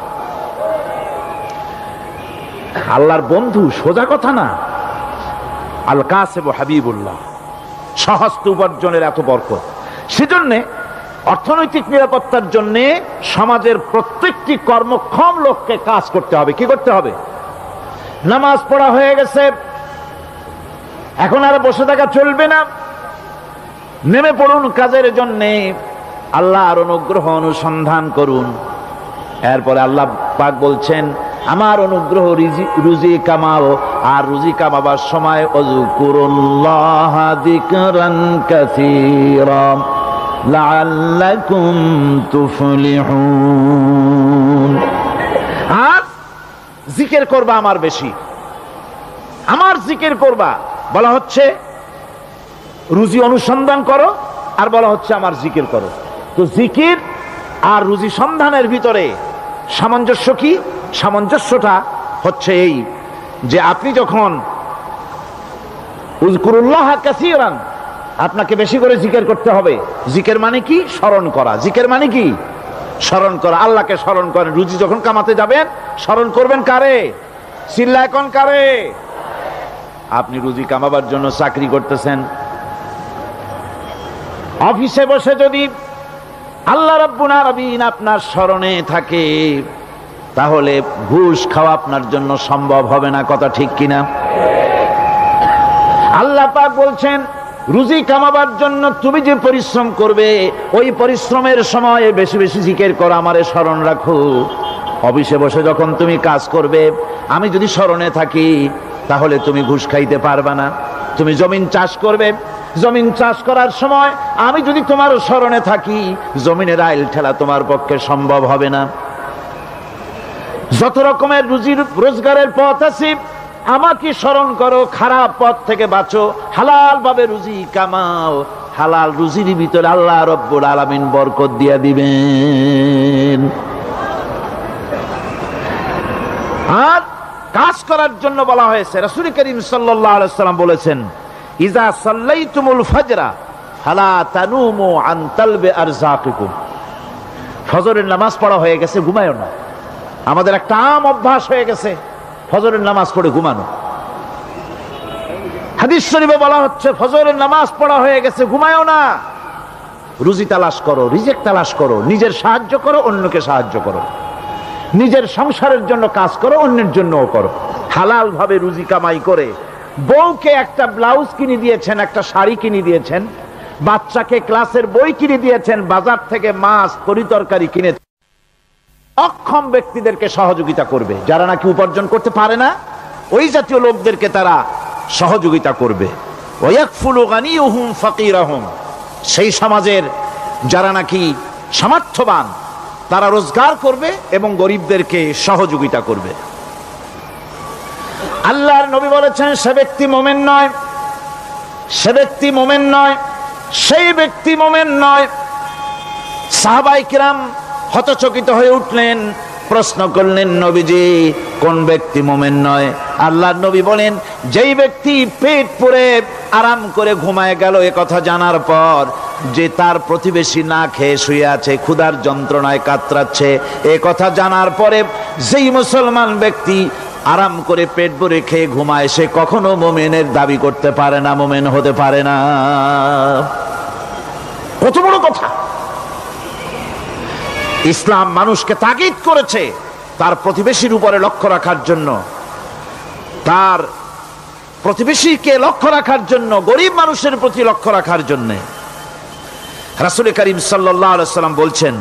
আল্লাহর বন্ধু সোজা কথা না। আল কাসিবু হাবিবুল্লাহ, সহস্ত উপার্জনের এত বরকত। সেজন্য অর্থনৈতিক নিরাপত্তার জন্য সমাজের প্রত্যেকটি কর্মক্ষম লোককে কাজ করতে হবে। কি করতে হবে? নামাজ পড়া হয়ে গেছে, এখন আর বসে থাকা চলবে না, নেমে পড়ুন কাজের জন্য, আল্লাহর অনুগ্রহ অনুসন্ধান করুন। এরপরে আল্লাহ পাক বলছেন আমার অনুগ্রহ রুজি কামাও, আর রুজি কামাবার সময় আযকুরুল্লাহ যিকরান কাসীরা লাআল্লাকুম তুফলিহুন। আর জিকির করবা আমার বেশি, আমার জিকির করবা। বলা হচ্ছে রুজি অনুসন্ধান করো, আর বলা হচ্ছে আমার জিকির করো। তো জিকির আর রুজি সন্ধানের ভিতরে সামঞ্জস্য কি? সামঞ্জস্যটা হচ্ছে এই যে আপনি যখন উযকুরুল্লাহ কাসীরান, আপনাকে বেশি করে জিকির করতে হবে। জিকির মানে কি? স্মরণ করা। জিকির মানে কি? স্মরণ করা। আল্লাহকে স্মরণ করেন। রুজি যখন কামাতে যাবেন স্মরণ করবেন কারে? চিল্লায় কোন কারে? আপনি রুজি কামাবার জন্য চাকরি করতেছেন, অফিসে বসে যদি আল্লাহ রাব্বুল আলামিন আপনার স্মরণে থাকে, তাহলে ঘুষ খাওয়া আপনার জন্য সম্ভব হবে না। কথা ঠিক কিনা? আল্লাহ পাক বলছেন রুজি কামাবার জন্য তুমি যে পরিশ্রম করবে, ওই পরিশ্রমের সময় বেশি বেশি জিকির করো, আমারে স্মরণ রাখো। অফিসে বসে যখন তুমি কাজ করবে, আমি যদি স্মরণে থাকি, তাহলে তুমি ঘুষ খাইতে পারবা না। তুমি জমিন চাষ করবে, জমিন চাষ করার সময় আমি যদি তোমার স্মরণে থাকি, জমিনের আইল ঠেলা তোমার পক্ষে সম্ভব হবে না। যত রকমের রুজির রোজগারের পথ আছে আমাকে স্মরণ করো, খারাপ পথ থেকে বাঁচো, হালাল ভাবে রুজি কামাও, হালাল রুজির ভিতরে আল্লাহ রব্বুল আলামিন বরকত দিয়া দিবেন। আর কাজ করার জন্য বলা হয়েছে, রাসূল করিম সাল্লাল্লাহু আলাইহি ওয়াসাল্লাম বলেছেন, ইজা সাল্লাইতুমুল ফাজরা ফালা তানুমু আন তালবি আরযাকিকুম। ফজরের নামাজ পড়া হয়ে গেছে, ঘুমায়ও না। আমাদের একটা আম অভ্যাস হয়ে গেছে ফজরের নামাজ পড়ে ঘুমানো। হাদিস শরীফে বলা হচ্ছে ফজরের নামাজ পড়া হয়ে গেছে, ঘুমায়ও না, রুজি তালাশ করো, রিজিক তালাশ করো, নিজের সাহায্য করো, অন্যকে সাহায্য করো, নিজের সংসারের জন্য কাজ করো, অন্যের জন্যও করো। হালাল ভাবে রুজি কামাই করে বউকে একটা ব্লাউজ কিনে দিয়েছেন, একটা শাড়ি কিনে দিয়েছেন, বাচ্চাকে ক্লাসের বই কিনে দিয়েছেন, বাজার থেকে মাছ তরিতরকারি কিনে, অক্ষম ব্যক্তিদেরকে সহযোগিতা করবে। যারা নাকি উপার্জন করতে পারে না ওই জাতীয় লোকদেরকে তারা সহযোগিতা করবে। ওয়াকফুলু গানিয়ুহুম ফাকিরাহুম, সেই সমাজের যারা নাকি সামর্থ্যবান তারা রোজগার করবে এবং গরিবদেরকে সহযোগিতা করবে। আল্লাহর নবী বলেছেন, সে ব্যক্তি মুমিন নয়, সে ব্যক্তি মুমিন নয়, সেই ব্যক্তি মুমিন নয়। সাহাবায়ে কিরাম হতচকিত হয়ে উঠলেন, প্রশ্ন করলেন, নবীজি কোন ব্যক্তি মুমিন নয়? আল্লাহর নবী বলেন, যেই ব্যক্তি পেট পুরে আরাম করে ঘুমায় গেল এ কথা জানার পর, যে তার প্রতিবেশী না খেয়ে শুয়ে আছে, ক্ষুধার যন্ত্রণায় কাতরাচ্ছে, এ কথা জানার পরে যেই মুসলমান ব্যক্তি আরাম করে পেট ভরে খেয়ে ঘুমায়, সে কখনো মুমিনের দাবি করতে পারে না, মুমিন হতে পারে না। কত বড় কথা! ইসলাম মানুষকে তাগিদ করেছে তার প্রতিবেশীর উপরে লক্ষ্য রাখার জন্য, তার প্রতিবেশীকে লক্ষ্য রাখার জন্য, গরিব মানুষের প্রতি লক্ষ্য রাখার জন্য। রাসূল করিম সাল্লাল্লাহু আলাইহি ওয়াসাল্লাম বলছেন,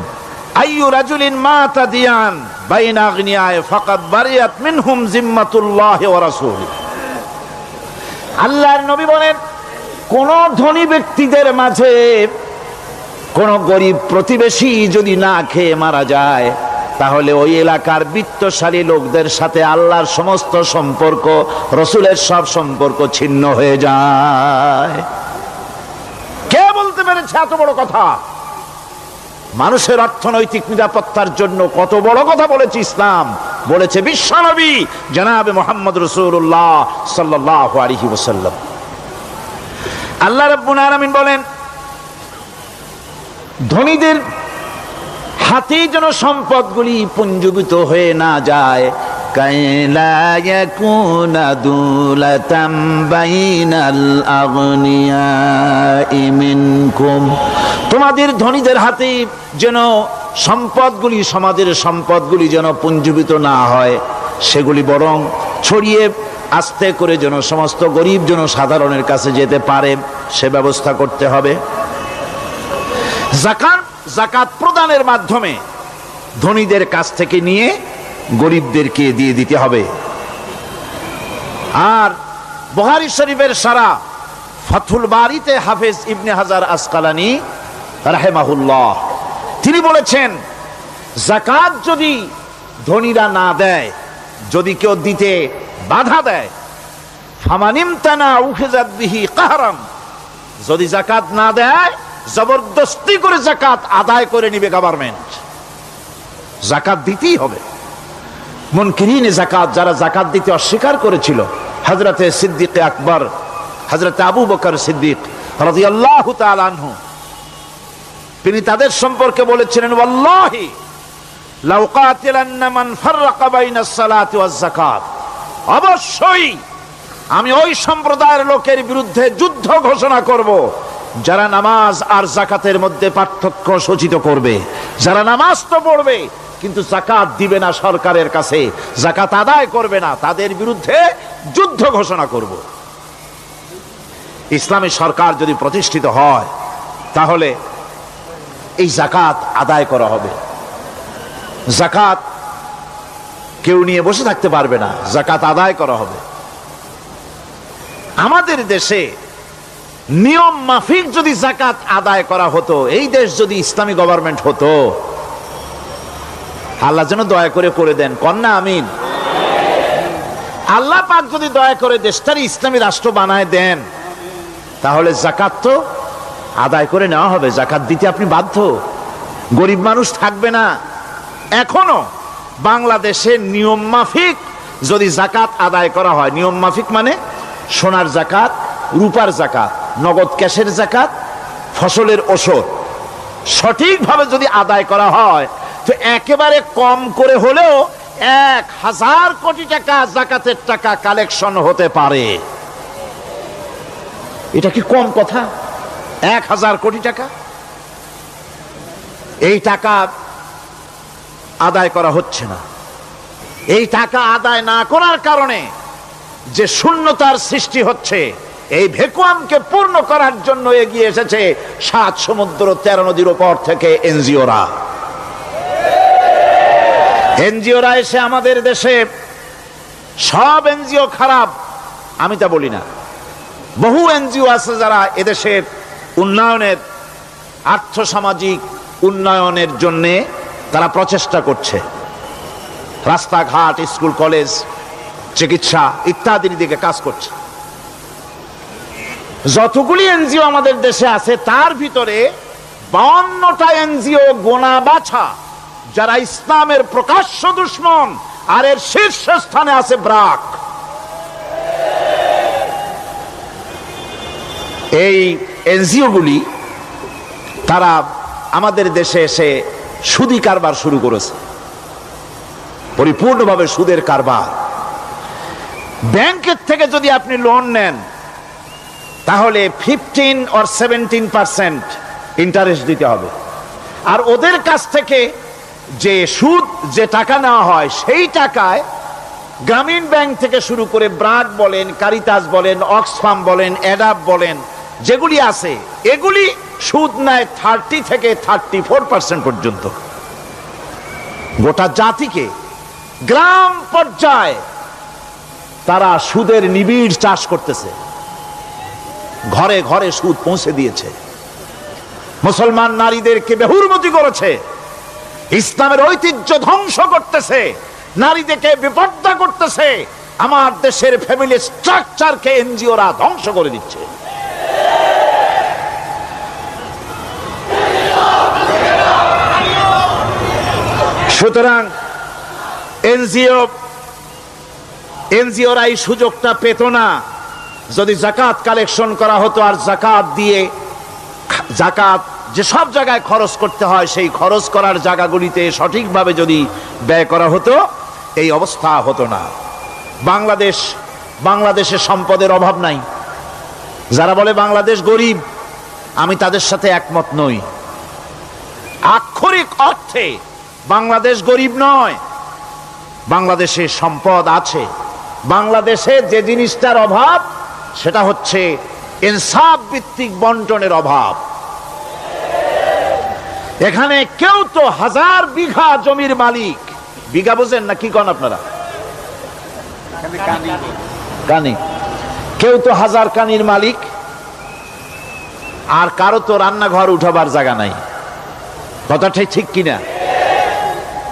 আইয়ু রাজুলিন মাতা দিয়ান বাইনা আগনিয়ায়ে ফাকাদ বারিয়াত মিনহুম জিম্মাতুল্লাহি ওয়া রাসূলি। আল্লাহর নবী বলেন, কোন ধনী ব্যক্তিদের মাঝে কোন গরিব প্রতিবেশী যদি না খেয়ে মারা যায়, তাহলে ওই এলাকার বিত্তশালী লোকদের সাথে আল্লাহর সমস্ত সম্পর্ক, রসুলের সব সম্পর্ক ছিন্ন হয়ে যায়। কে বলতে পেরেছে এত বড় কথা? মানুষের অর্থনৈতিক নিরাপত্তার জন্য কত বড় কথা বলেছে ইসলাম, বলেছে বিশ্বনবী জনাবে মুহাম্মদ রাসূলুল্লাহ সাল্লাল্লাহু আলাইহি ওয়াসাল্লাম। আল্লাহ রাব্বুল আলামিন বলেন, ধনীদের হাতে যেন সম্পদগুলি পুঞ্জীভূত হয়ে না যায়, কাইলা ইয়াকুনা দুলাতাম বাইনাল আগনিয়াই মিনকুম, তোমাদের ধনীদের হাতে যেন সম্পদগুলি, সমাজের সম্পদগুলি যেন পুঞ্জীভূত না হয়, সেগুলি বরং ছড়িয়ে আস্তে করে যেন সমস্ত গরিব জনসাধারণের কাছে যেতে পারে, সে ব্যবস্থা করতে হবে। যাকাত প্রদানের মাধ্যমে ধনীদের কাছ থেকে নিয়ে গরিবদেরকে দিয়ে দিতে হবে। আর বুখারী শরীফের সারা ফাথুল বারীতে হাফেজ ইবনে হাজার আসকালানী রাহিমাহুল্লাহ তিনি বলেছেন, যাকাত যদি ধনীরা না দেয়, যদি কেউ দিতে বাধা দেয়, ফামানিমতানা উখিযাত বিহি কাহরান, যদি যাকাত না দেয় জবরদস্তি করে যাকাত আদায় করে নিবে গভর্নমেন্ট, যাকাত দিতেই হবে। মুনকিরিনে যাকাত, যারা যাকাত দিতে অস্বীকার করেছিল, হযরতে সিদ্দিক আকবর, হযরতে আবু বকর সিদ্দিক রাদিয়াল্লাহু তাআলা আনহু, তিনি তাদের সম্পর্কে বলেছিলেন, ওয়াল্লাহি লাউ কাতিলান্না মান ফাররাকা বাইনাস সালাতি ওয়াজ যাকাত, অবশ্যই আমি ওই সম্প্রদায়ের লোকের বিরুদ্ধে যুদ্ধ ঘোষণা করব যারা নামাজ আর যাকাতের মধ্যে পার্থক্য সূচিত করবে। যারা নামাজ তো পড়বে কিন্তু যাকাত দিবে না, সরকারের কাছে যাকাত আদায় করবে না, তাদের বিরুদ্ধে যুদ্ধ ঘোষণা করব। ইসলামী সরকার যদি প্রতিষ্ঠিত হয় তাহলে এই যাকাত আদায় করা হবে। যাকাত কেউ নিয়ে বসে থাকতে পারবে না, যাকাত আদায় করা হবে। আমাদের দেশে নিয়ম মাফিক যদি যাকাত আদায় করা হতো, এই দেশ যদি ইসলামী গভর্নমেন্ট হতো, আল্লাহ যেন দয়া করে দেন, কন্যা আমিন। আল্লাহ পাক যদি দয়া করে দেশটার ইসলামী রাষ্ট্র বানায় দেন, তাহলে যাকাত তো আদায় করে নেওয়া হবে, যাকাত দিতে আপনি বাধ্য, গরিব মানুষ থাকবে না। এখনো বাংলাদেশের নিয়ম মাফিক যদি যাকাত আদায় করা হয়, নিয়ম মাফিক মানে সোনার যাকাত, রূপার যাকাত, নগদ ক্যাশের যাকাত, ফসলের ওষুধ সঠিকভাবে যদি আদায় করা হয়, তো একেবারে কম করে হলেও 1000 কোটি টাকা যাকাতের টাকা কালেকশন হতে পারে। এটা কি কম কথা? 1000 কোটি টাকা, এই টাকা আদায় করা হচ্ছে না। এই টাকা আদায় না করার কারণে যে শূন্যতার সৃষ্টি হচ্ছে, এই ভ্যাকুয়ামকে পূর্ণ করার জন্য এগিয়ে এসেছে 7 সমুদ্র 13 নদীর উপর থেকে এনজিওরা। এনজিওরা এসে আমাদের দেশে, সব এনজিও খারাপ আমি তা বলি না, বহু এনজিও আছে যারা এদেশের উন্নয়নের, আর্থসামাজিক উন্নয়নের জন্য তারা প্রচেষ্টা করছে, রাস্তাঘাট, স্কুল কলেজ, চিকিৎসা ইত্যাদির দিকে কাজ করছে। যতগুলি এনজিও আমাদের দেশে আছে, তার ভিতরে 52টা এনজিও গোনা বাছা যারা ইসলামের প্রকাশ্য দুশমন, আর এর শীর্ষস্থানে আছে ব্রাক। এই এনজিও গুলি তারা আমাদের দেশে এসে সুদি কারবার শুরু করেছে, পরিপূর্ণভাবে সুদের কারবার। ব্যাংকের থেকে যদি আপনি লোন নেন, তাহলে 15 or 17% ইন্টারেস্ট দিতে হবে। আর ওদের কাছ থেকে যে সুদ, যে টাকা নেওয়া হয়, সেই টাকায় গ্রামীণ ব্যাংক থেকে শুরু করে ব্রাক বলেন, কারিতাস বলেন, অক্সফাম বলেন, অ্যাডাপ বলেন, যেগুলি আছে, এগুলি সুদ নেয় 30 থেকে 34% পর্যন্ত। গোটা জাতিকে গ্রাম পর্যায়ে তারা সুদের নিবিড় চাষ করতেছে, ঘরে ঘরে সুদ পৌঁছে দিয়েছে, মুসলমান নারীদেরকে বেহুরমতি করেছে, ইসলামের ঐতিহ্য ধ্বংস করতেছে, নারীদেরকে বিপর্দা করতেছে, আমার দেশের ফ্যামিলি স্ট্রাকচারকে এনজিওরা ধ্বংস করে দিচ্ছে। সুতরাং এনজিওরা এই সুযোগটা পেত না। যদি যাকাত কালেকশন করা হতো, আর যাকাত দিয়ে, যাকাত যে সব জায়গায় খরচ করতে হয়, সেই খরচ করার জায়গাগুলিতে সঠিকভাবে যদি ব্যয় করা হতো, এই অবস্থা হতো না। বাংলাদেশে সম্পদের অভাব নাই। যারা বলে বাংলাদেশ গরিব, আমি তাদের সাথে একমত নই। আক্ষরিক অর্থে বাংলাদেশ গরিব নয়, বাংলাদেশে সম্পদ আছে। বাংলাদেশে যে জিনিসটার অভাব, সেটা হচ্ছে ইনসাফ ভিত্তিক বন্টনের অভাব। এখানে কেউ তো 1000 বিঘা জমির মালিক, বিঘা বুঝেন না কি কন আপনারা? কানি। কেউ তো 1000 কানির মালিক, আর কারো তো রান্নাঘর উঠাবার জায়গা নাই। কথাটাই ঠিক কিনা?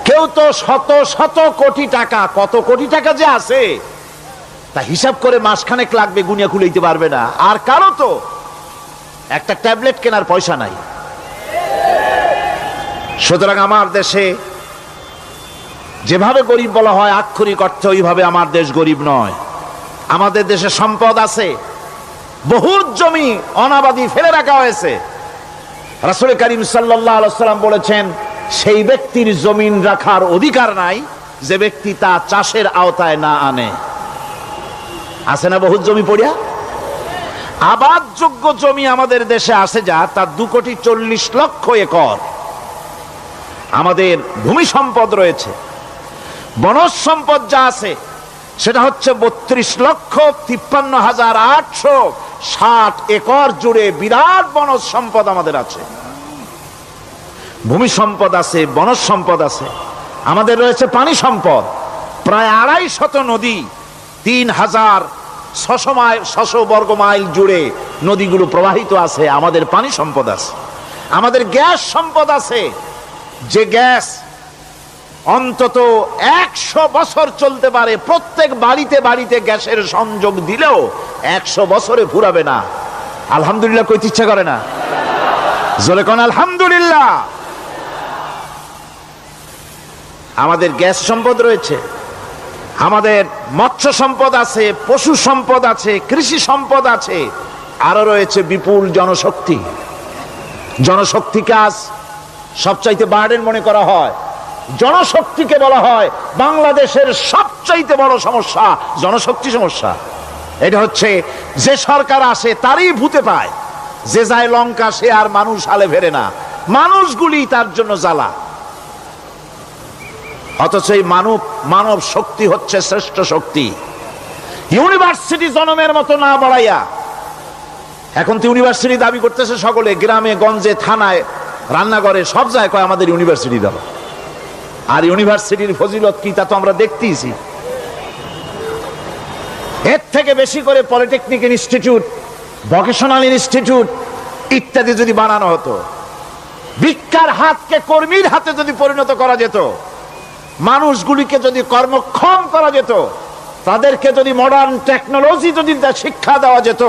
কেউ তো শত শত কোটি টাকা, কত কোটি টাকা যে আছে তা হিসাব করে মাসখানেক লাগবে, গুনিয়া খুলাইতে পারবে না। আর কারো তো একটা ট্যাবলেট কেনার পয়সা নাই। সুতরাং আমার দেশে যেভাবে গরিব বলা হয়, আক্ষরিক অর্থে ওইভাবে আমার দেশ গরিব নয়। আমাদের দেশে সম্পদ আছে, বহুত জমি অনাবাদি ফেলে রাখা হয়েছে। রাসূল করিম সাল্লাল্লাহু আলাইহি ওয়াসাল্লাম বলেছেন, সেই ব্যক্তির জমিন রাখার অধিকার নাই যে ব্যক্তি তা চাষের আওতায় না আনে। আছে না বহুত জমি পড়িয়া? আবাদযোগ্য জমি আমাদের দেশে আছে যা, তার 2,40,00,000 একর। আমাদের ভূমি সম্পদ রয়েছে, বনজ সম্পদ যা আছে সেটা হচ্ছে 32,53,860 একর জুড়ে বিরাট বনজ সম্পদ আমাদের আছে। ভূমি সম্পদ আছে, বনজ সম্পদ আছে। আমাদের রয়েছে পানি সম্পদ, প্রায় 250 নদী, 3,000 600 বর্গ মাইল জুড়ে নদীগুলো প্রবাহিত আছে, আমাদের পানি সম্পদ আছে, আমাদের গ্যাস সম্পদ আছে, যে গ্যাস অন্তত 100 বছর চলতে পারে। প্রত্যেক বাড়িতে বাড়িতে গ্যাসের সংযোগ দিলেও 100 বছরে ফুরাবে না। আলহামদুলিল্লাহ কইতে ইচ্ছা করে না? জোরে কোন আলহামদুলিল্লাহ। আমাদের গ্যাস সম্পদ রয়েছে, আমাদের মৎস্য সম্পদ আছে, পশু সম্পদ আছে, কৃষি সম্পদ আছে, আরো রয়েছে বিপুল জনশক্তি। জনশক্তিকে আজ সবচাইতে বার্ডেন মনে করা হয়। জনশক্তিকে বলা হয় বাংলাদেশের সবচাইতে বড় সমস্যা, জনশক্তি সমস্যা। এটা হচ্ছে যে সরকার আসে তারই ভূতে পায়, যে যায় লঙ্কা সে আর মানুষ হালে ফেরে না, মানুষগুলি তার জন্য জ্বালা। অথচ এই মানব শক্তি হচ্ছে শ্রেষ্ঠ শক্তি। ইউনিভার্সিটি জনমের মতো না বাড়াইয়া, এখন তো ইউনিভার্সিটি দাবি করতেছে সকলে, গ্রামে গঞ্জে থানায় রান্নাঘরে সব জায়গায় কয় আমাদের ইউনিভার্সিটি দাও। আর ইউনিভার্সিটির ফজিলত কি তা তো আমরা দেখতেইছি। এর থেকে বেশি করে পলিটেকনিক ইনস্টিটিউট, ভোকেশনাল ইনস্টিটিউট ইত্যাদি যদি বানানো হতো, ভিক্ষার হাতকে কর্মীর হাতে যদি পরিণত করা যেত, মানুষগুলিকে যদি কর্মক্ষম করা যেত, তাদেরকে যদি মডার্ন টেকনোলজি যদি শিক্ষা দেওয়া যেত,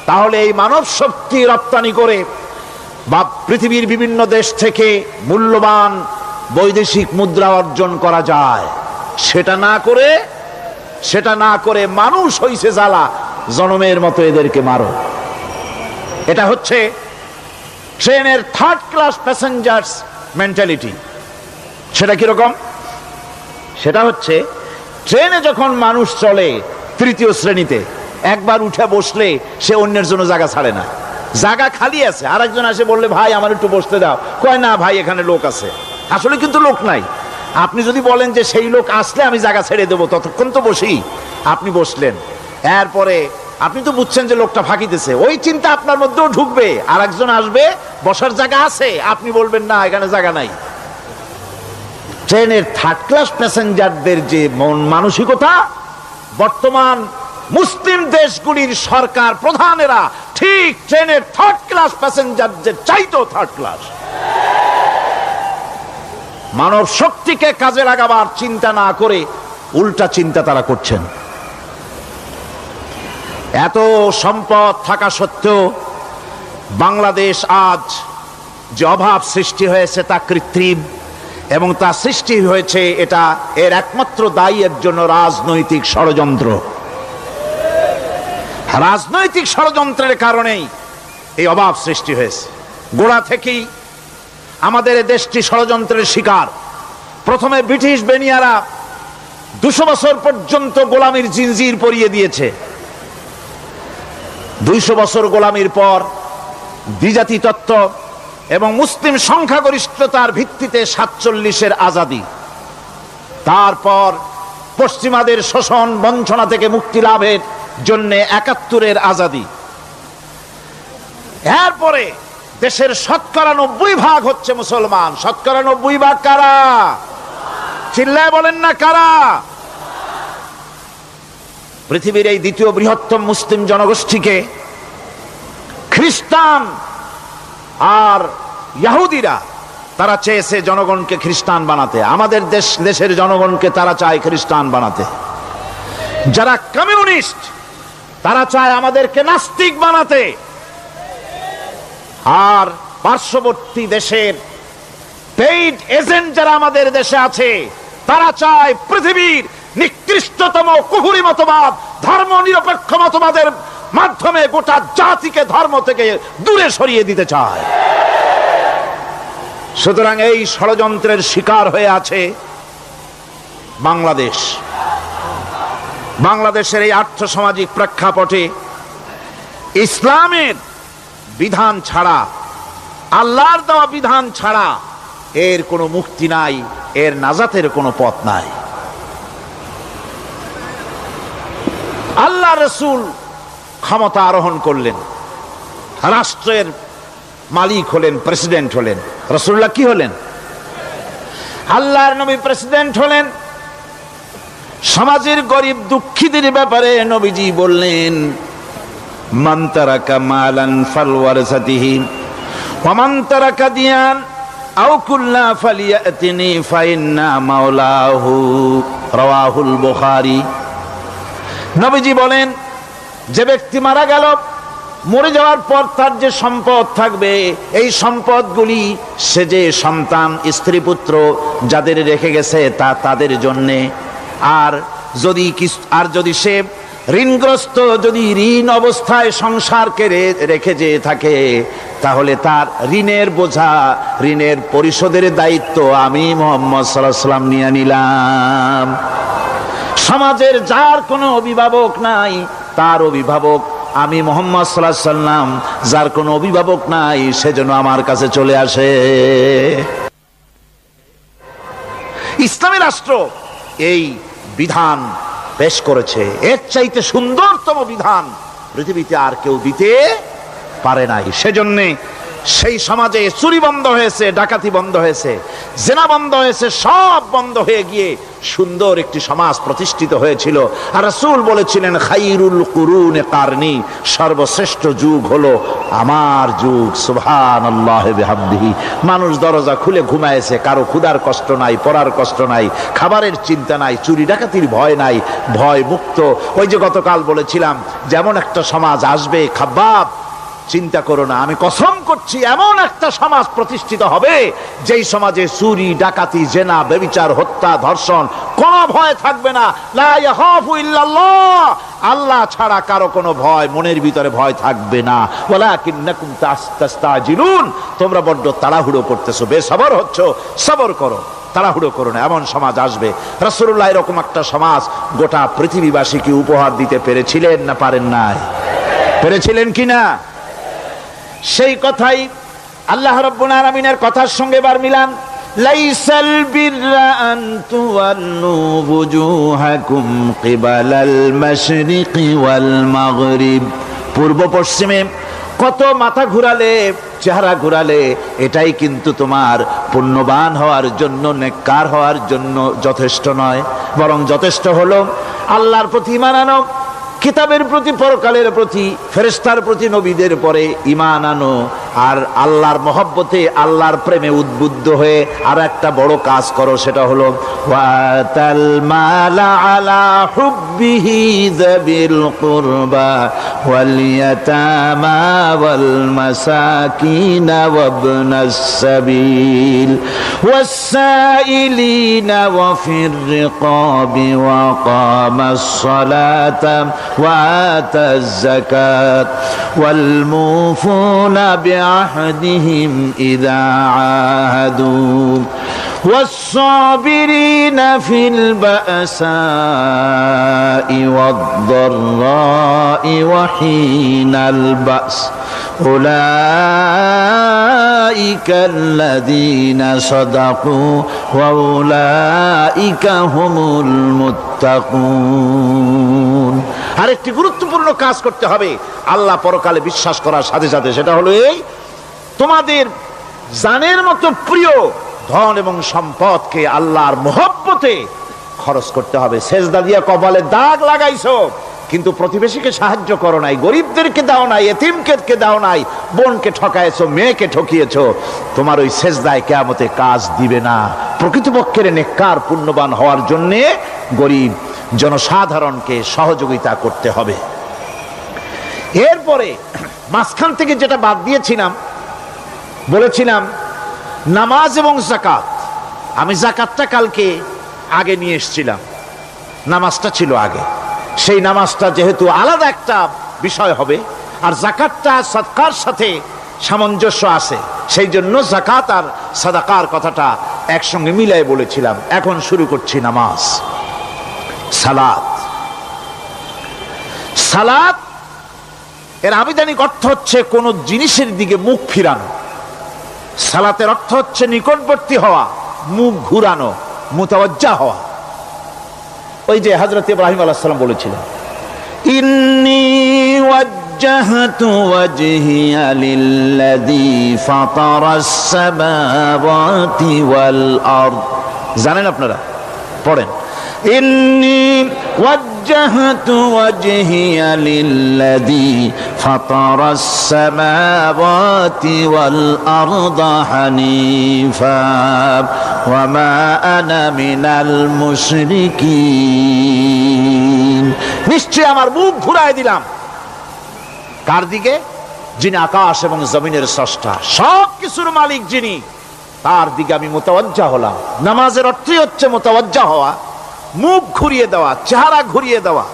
তাহলে এই মানব শক্তি রপ্তানি করে বা পৃথিবীর বিভিন্ন দেশ থেকে মূল্যবান বৈদেশিক মুদ্রা অর্জন করা যায়। সেটা না করে মানুষ হইছে জ্বালা, জনমের মতো এদেরকে মারো। এটা হচ্ছে ট্রেনের 3rd ক্লাস প্যাসেঞ্জার্স মেন্টালিটি। সেটা কিরকম? সেটা হচ্ছে ট্রেনে যখন মানুষ চলে 3য় শ্রেণীতে, একবার উঠে বসলে সে অন্যের জন্য জায়গা ছাড়ে না। জায়গা খালি আছে, আরেকজন আসে বললে ভাই আমার একটু বসতে দাও, কয় না ভাই এখানে লোক আছে। আসলে কিন্তু লোক নাই। আপনি যদি বলেন যে সেই লোক আসলে আমি জায়গা ছেড়ে দেবো, ততক্ষণ তো বসি, আপনি বসলেন, এরপরে আপনি তো বুঝছেন যে লোকটা ফাঁকিতেছে, ওই চিন্তা আপনার মধ্যেও ঢুকবে, আর একজন আসবে বসার জায়গা আছে, আপনি বলবেন না এখানে জায়গা নাই। ট্রেনের 3rd ক্লাস প্যাসেঞ্জারদের যে মন মানসিকতা, বর্তমান মুসলিম দেশগুলির সরকার প্রধানেরা ঠিক ট্রেনের 3rd ক্লাস প্যাসেঞ্জারদের চাইতেও 3rd ক্লাস। মানব শক্তিকে কাজে লাগাবার চিন্তা না করে উল্টা চিন্তা তারা করছেন। এত সম্পদ থাকা সত্ত্বেও বাংলাদেশ আজ যে অভাব সৃষ্টি হয়েছে তা কৃত্রিম, এবং তা সৃষ্টি হয়েছে এটা এর একমাত্র দায়ী এর জন্য রাজনৈতিক ষড়যন্ত্র। রাজনৈতিক ষড়যন্ত্রের কারণেই এই অভাব সৃষ্টি হয়েছে। গোড়া থেকেই আমাদের দেশটি ষড়যন্ত্রের শিকার। প্রথমে ব্রিটিশ বেনিয়ারা 200 বছর পর্যন্ত গোলামির জিনজির পরিয়ে দিয়েছে। 200 বছর গোলামির পর দ্বিজাতি তত্ত্ব এবং মুসলিম সংখ্যাগরিষ্ঠতার ভিত্তিতে 47-এর আজাদি, তারপর পশ্চিমাদের শোষণ বঞ্চনা থেকে মুক্তি লাভের জন্য 71-এর আজাদি, এরপরে দেশের 90% হচ্ছে মুসলমান। 90% কারা? চিল্লায় বলেন না কারা? পৃথিবীর এই দ্বিতীয় বৃহত্তম মুসলিম জনগোষ্ঠীকে খ্রিস্টান আর ইহুদিরা তারা চেয়েছে জনগণকে খ্রিস্টান বানাতে। আমাদের দেশের জনগণকে তারা চায় খ্রিস্টান বানাতে। যারা কমিউনিস্ট তারা চায় আমাদেরকে নাস্তিক বানাতে। আর পার্শ্ববর্তী দেশের পেইড এজেন্ট যারা আমাদের দেশে আছে তারা চায় পৃথিবীর নিকৃষ্টতম কুফরি মতবাদ, ধর্ম নিরপেক্ষ মতবাদের মাধ্যমে গোটা জাতিকে ধর্ম থেকে দূরে সরিয়ে দিতে চায়। সুতরাং এই ষড়যন্ত্রের শিকার হয়ে আছে বাংলাদেশ। বাংলাদেশের এই আর্থসামাজিক প্রেক্ষাপটে ইসলামের বিধান ছাড়া, আল্লাহর দেওয়া বিধান ছাড়া এর কোনো মুক্তি নাই, এর নাজাতের কোনো পথ নাই। আল্লাহ রাসূল ক্ষমতা আরোহণ করলেন, রাষ্ট্রের মালিক হলেন, প্রেসিডেন্ট হলেন। রাসূলুল্লাহ কি হলেন? আল্লাহর নবী প্রেসিডেন্ট হলেন। সমাজের গরিব দুঃখীদের ব্যাপারে নবীজি বললেন, মান তারাকা মালান ফালওয়ারাসাতিহি ওয়া মান তারাকা দিয়ান আও কুল্লা ফালিয়াতিনি ফাইন্না মাওলাহু, রাওয়াহুল বুখারী। নবীজি বলেন, যে ব্যক্তি মারা গেল, মরে যাওয়ার পর তার যে সম্পদ থাকবে, এই সম্পদগুলি সে যে সন্তান স্ত্রী পুত্র যাদের রেখে গেছে তা তাদের জন্যে। আর যদি সে ঋণগ্রস্ত, যদি ঋণ অবস্থায় সংসারকে রেখে যে থাকে, তাহলে তার ঋণের বোঝা, ঋণের পরিশোধের দায়িত্ব আমি মুহাম্মদ সাল্লাল্লাহু আলাইহি ওয়াসাল্লাম নিয়ে নিলাম। সমাজের যার কোনো অভিভাবক নাই, তার অভিভাবক আমি মুহাম্মদ সাল্লাল্লাহু আলাইহি ওয়াসাল্লাম। যার কোনো অভিভাবক নাই, সেজন্য আমার কাছে চলে আসে। ইসলামী রাষ্ট্র এই বিধান পেশ করেছে। এর চাইতে সুন্দরতম বিধান পৃথিবীতে আর কেউ দিতে পারে নাই। সেজন্যে সেই সমাজে চুরি বন্ধ হয়েছে, ডাকাতি বন্ধ হয়েছে, জেনা বন্ধ হয়েছে, সব বন্ধ হয়ে গিয়ে সুন্দর একটি সমাজ প্রতিষ্ঠিত হয়েছিল। আর রাসূল বলেছিলেন, খাইরুল কুরুনে কারনি, সর্বশ্রেষ্ঠ যুগ হলো আমার যুগ। সুবহানাল্লাহ বিহামদিহি। মানুষ দরজা খুলে ঘুমায়েছে, কারো ক্ষুধার কষ্ট নাই, পড়ার কষ্ট নাই, খাবারের চিন্তা নাই, চুরি ডাকাতির ভয় নাই, ভয় মুক্ত। ওই যে গতকাল বলেছিলাম, যেমন একটা সমাজ আসবে, খাব্বাব চিন্তা করো না, আমি কসম করছি এমন একটা সমাজ প্রতিষ্ঠিত হবে যেই সমাজে চুরি ডাকাতি জেনা ব্যভিচার হত্যা ধর্ষণ কোনো ভয় থাকবে না। লা ইয়াখাফু ইল্লাল্লাহ, আল্লাহ ছাড়া কারো কোনো ভয়, মনের ভিতরে ভয় থাকবে না। ওয়ালাকিন্নাকুম তাস্তাজিলুন, তোমরা বড্ড তাড়াহুড়ো করতেছো, বেসবর হচ্ছ, সবর করো, তাড়াহুড়ো করো না। এমন সমাজ আসবে। রাসূলুল্লাহ এরকম একটা সমাজ গোটা পৃথিবীবাসীকে উপহার দিতে পেরেছিলেন না পারেন নাই? পেরেছিলেন কিনা? সেই কথাই আল্লাহ রাব্বুল আলামিনের কথার সঙ্গে এবার মিলান। লাইসাল বিররা আন তুওয়াল্লু বুজুহাকুম কিবালাল মাশরিকি ওয়াল মাগরিব। পূর্ব পশ্চিমে কত মাথা ঘুরালে, চেহারা ঘুরালে, এটাই কিন্তু তোমার পুণ্যবান হওয়ার জন্য, নেককার হওয়ার জন্য যথেষ্ট নয়। বরং যথেষ্ট হলো আল্লাহর প্রতি ঈমান আনো, কিতাবের প্রতি, পরকালের প্রতি, ফেরেশতার প্রতি, নবীদের পরে ঈমান আনো। আর আল্লাহর মহব্বতে, আল্লাহর প্রেমে উদ্বুদ্ধ হয়ে আর একটা বড় কাজ করো, সেটা হলো ওয়াতাল মালা আলা হুব্বিহি যাবিল কুরবা ওয়াল ইয়াতামা ওয়াল মাসাকিন ওয়াবনাস সাবিল ওয়াস সাইলিনা ওয়া ফির রিকাবি ওয়া কামাস সালাতা ওয়া আতাজ যাকাত ওয়াল মুফুনা بعهدهم إذا عاهدوا والصابرين في البأساء والضراء وحين البأس أولئك الذين صدقوا وأولئك هم المتقون। আরেকটি গুরুত্বপূর্ণ কাজ করতে হবে আল্লাহ পরকালে বিশ্বাস করার সাথে সাথে, সেটা হলো এই, তোমাদের জানের মতো প্রিয় ধন এবং সম্পদকে আল্লাহর মহব্বতে খরচ করতে হবে। সেজদা দিয়ে কপালে দাগ লাগাইছো, কিন্তু প্রতিবেশীকে সাহায্য করো নাই, গরিবদেরকে দাও নাই, এতিমকে দাও নাই, বোনকে ঠকাইছো, মেয়েকে ঠকিয়েছো, তোমার ওই সেজদায় কিয়ামতে কাজ দিবে না। প্রকৃতপক্ষের নেককার পুণ্যবান হওয়ার জন্য গরিব জনসাধারণকে সহযোগিতা করতে হবে। এরপরে মাঝখান থেকে যেটা বাদ দিয়েছিলাম, বলেছিলাম নামাজ এবং যাকাত। আমি যাকাতটা কালকে আগে নিয়ে এসেছিলাম, নামাজটা ছিল আগে। সেই নামাজটা যেহেতু আলাদা একটা বিষয় হবে, আর যাকাতটা সাদকার সাথে সামঞ্জস্য আছে, সেই জন্য যাকাত আর সাদাকার কথাটা একসঙ্গে মিলাই বলেছিলাম। এখন শুরু করছি নামাজ। সালাত, সালাত এর আবিধানিক অর্থ হচ্ছে কোন জিনিসের দিকে মুখ ফিরানো। সালাতের অর্থ হচ্ছে নিকটবর্তী হওয়া, মুখ ঘুরানো, মুতাওয়াজ্জা হওয়া। ওই যে হযরত ইব্রাহিম আলাইহিস সালাম বলেছিলেন, ইন্নী ওয়াজ্জাহতু ওয়াজহিয়া লিল্লাযী ফাতারাস সামাওয়াতি ওয়াল আরদ। জানেন আপনারা, পড়েন, ইন্নী ওয়াজ্জাহতু ওয়াজহিয়া লিল্লাযী ফাতারাস সামাওয়াতি ওয়াল আরদা হানিফা ওয়া মা আনা মিনাল মুশরিকিন। নিশ্চয় আমার মুখ ঘুরায় দিলাম কার দিকে? যিনি আকাশ এবং জমিনের স্রষ্টা, সব কিছুর মালিক যিনি, তার দিকে আমি মুতাওয়াজ্জা হলাম। নামাজের অর্থই হচ্ছে মুতাওয়াজ্জা হওয়া, মুখ ঘুরিয়ে দেওয়া, চেহারা ঘুরিয়ে দেওয়া।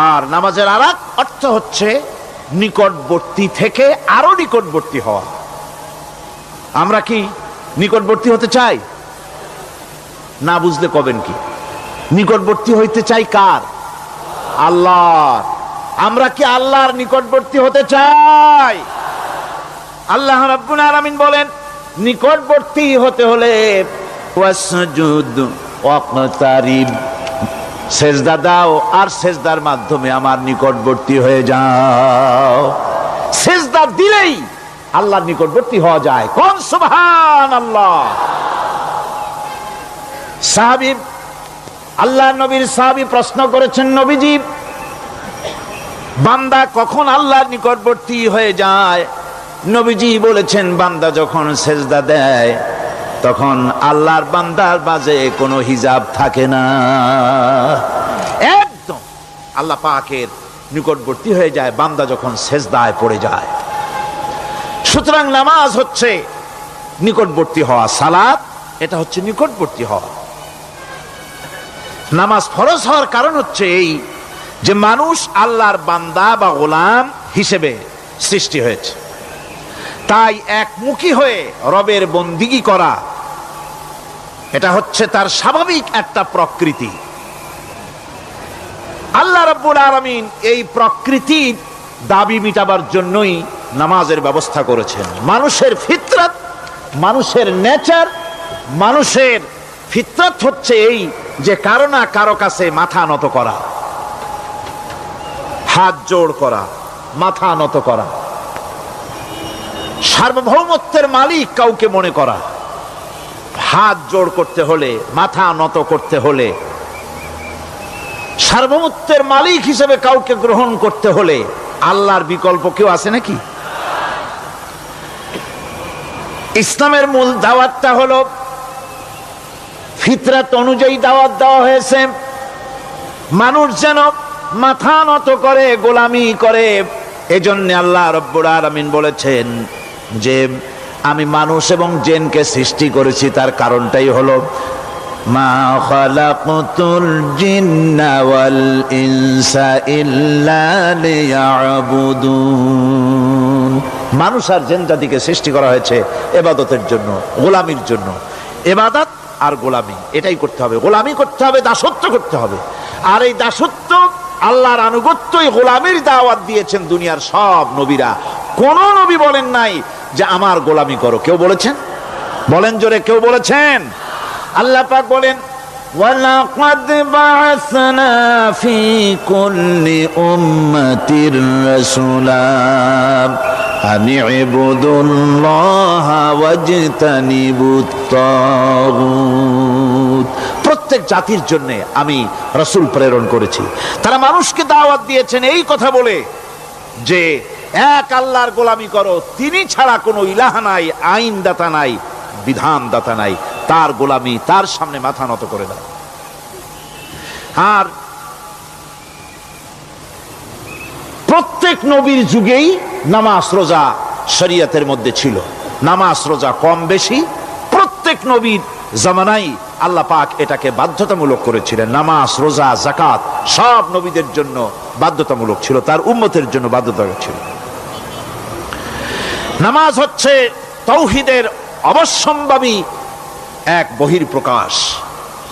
আর নামাজের আরেক অর্থ হচ্ছে নিকটবর্তী থেকে আরো নিকটবর্তী হওয়া। আমরা কি নিকটবর্তী হতে চাই? না বুঝলে কবেন কি? নিকটবর্তী হইতে চাই কার? আল্লাহর। আমরা কি আল্লাহর নিকটবর্তী হতে চাই? আল্লাহ রাব্বুল আলামিন বলেন, নিকটবর্তী হতে হলে ওয়াসজুদ ওয়াকতারিব, সেজদা দাও আর সেজদার মাধ্যমে আমার নিকটবর্তী হয়ে যাও। সেজদা দিলেই আল্লাহর নিকটবর্তী হওয়া যায়। কোন সুবহানাল্লাহ। সাহাবী, আল্লাহ নবীর সাহাবী প্রশ্ন করেছেন, নবীজি বান্দা কখন আল্লাহর নিকটবর্তী হয়ে যায়? নবীজি বলেছেন, বান্দা যখন সেজদা দেয় তখন আল্লাহর বান্দার মাঝে কোনো হিজাব থাকে না, একদম আল্লাহ পাকের নিকটবর্তী হয়ে যায় বান্দা যখন সেজদায় পড়ে যায়। সুতরাং নামাজ হচ্ছে নিকটবর্তী হওয়া, সালাত এটা হচ্ছে নিকটবর্তী হওয়া। নামাজ ফরজ হওয়ার কারণ হচ্ছে এই যে মানুষ আল্লাহর বান্দা বা গোলাম হিসেবে সৃষ্টি হয়েছে, তাই একমুখী হয়ে রবের বন্দিগি করা এটা হচ্ছে তার স্বাভাবিক একটা প্রকৃতি। আল্লাহ রাব্বুল আলামিন এই প্রকৃতির দাবি মিটাবার জন্যই নামাজের ব্যবস্থা করেছেন। মানুষের ফিতরত, মানুষের নেচার, মানুষের ফিতরত হচ্ছে এই যে কারো না কারো কাছে মাথা নত করা, হাত জোড় করা, মাথা নত করা, সার্বভৌমত্বের মালিক কাউকে মনে করা। হাত জোড় করতে হলে, মাথা নত করতে হলে, সার্বভৌমত্বের মালিক হিসেবে কাউকে গ্রহণ করতে হলে আল্লাহর বিকল্প কেউ আছে নাকি? ইসলামের মূল দাওয়াতটা হলো ফিতরাত অনুযায়ী দাওয়াত দেওয়া হয়েছে। মানুষ যেন মাথা নত করে, গোলামি করে। এজন্য আল্লাহ রাব্বুল আলামিন বলেছেন যে আমি মানুষ এবং জিনকে সৃষ্টি করেছি, তার কারণটাই হলো মা খালাকতুল জিন্না ওয়াল ইনসা ইল্লা লিয়াবুদুন। মানুষ আর জিন জাতিকে সৃষ্টি করা হয়েছে ইবাদতের জন্য, গোলামির জন্য। ইবাদত আর গোলামি এটাই করতে হবে, গোলামি করতে হবে, দাসত্ব করতে হবে। আর এই দাসত্ব, আল্লাহর আনুগত্যই গোলামির দাওয়াত দিয়েছেন দুনিয়ার সব নবীরা। কোন নবী বলেন নাই যে আমার গোলামি করো। কেউ বলেছেন? বলেন জোরে, কেউ বলেছেন? আল্লাহ পাক বলেন, ওয়ালাকাদ বা'আসনা ফি কুল্লি উম্মাতির রাসূলা আন ইবুদুল্লাহা ওয়াজতানিবুত তাগুত। প্রত্যেক জাতির জন্য আমি রাসূল প্রেরণ করেছি। তারা মানুষকে দাওয়াত দিয়েছেন এই কথা বলে যে এক আল্লাহর গোলামি করো, তিনি ছাড়া কোনো ইলাহ নাই, আইনদাতা নাই, বিধানদাতা নাই, তার গোলামি, তার সামনে মাথা নত করে দাও। আর প্রত্যেক নবীর যুগেই নামাজ রোজা শরীয়তের মধ্যে ছিল। নামাজ রোজা কম বেশি প্রত্যেক নবীর জামানায় আল্লাহ পাক এটাকে বাধ্যতামূলক করেছিলেন। নামাজ রোজা যাকাত সব নবীদের জন্য বাধ্যতামূলক ছিল, তার উম্মতের জন্য বাধ্যতামূলক ছিল। নামাজ হচ্ছে তাওহীদের অবশ্যম্ভাবী এক বহির্প্রকাশ।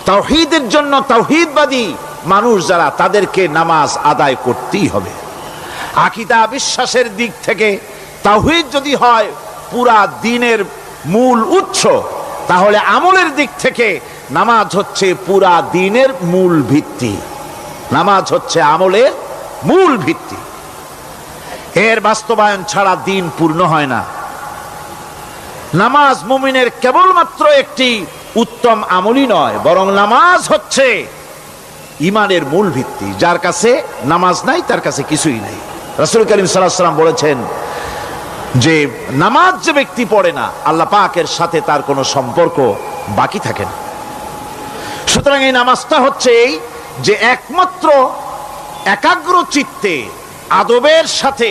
তাওহীদের জন্য তাওহীদবাদী মানুষ যারা, তাদেরকে নামাজ আদায় করতেই হবে। আকীদা বিশ্বাসের দিক থেকে তাওহীদ যদি হয় পুরা দ্বীনের মূল উৎস, তাহলে আমলের দিক থেকে নামাজ হচ্ছে পুরা দ্বীনের মূল ভিত্তি। নামাজ হচ্ছে আমলের মূল ভিত্তি। এর বাস্তবায়ন ছাড়া দ্বীন পূর্ণ হয় না। নামাজ মুমিনের কেবলমাত্র একটি উত্তম আমলই নয়, বরং নামাজ হচ্ছে ইমানের মূল ভিত্তি। যার কাছে নামাজ নাই তার কাছে কিছুই নাই। রাসূল করিম সাল্লাল্লাহু আলাইহি ওয়াসাল্লাম বলেছেন যে নামাজ যে ব্যক্তি পড়ে না, আল্লাহ পাকের সাথে তার কোনো সম্পর্ক বাকি থাকে না। সুতরাং এই নামাজটা হচ্ছে এই যে একমাত্র একাগ্র চিত্তে আদবের সাথে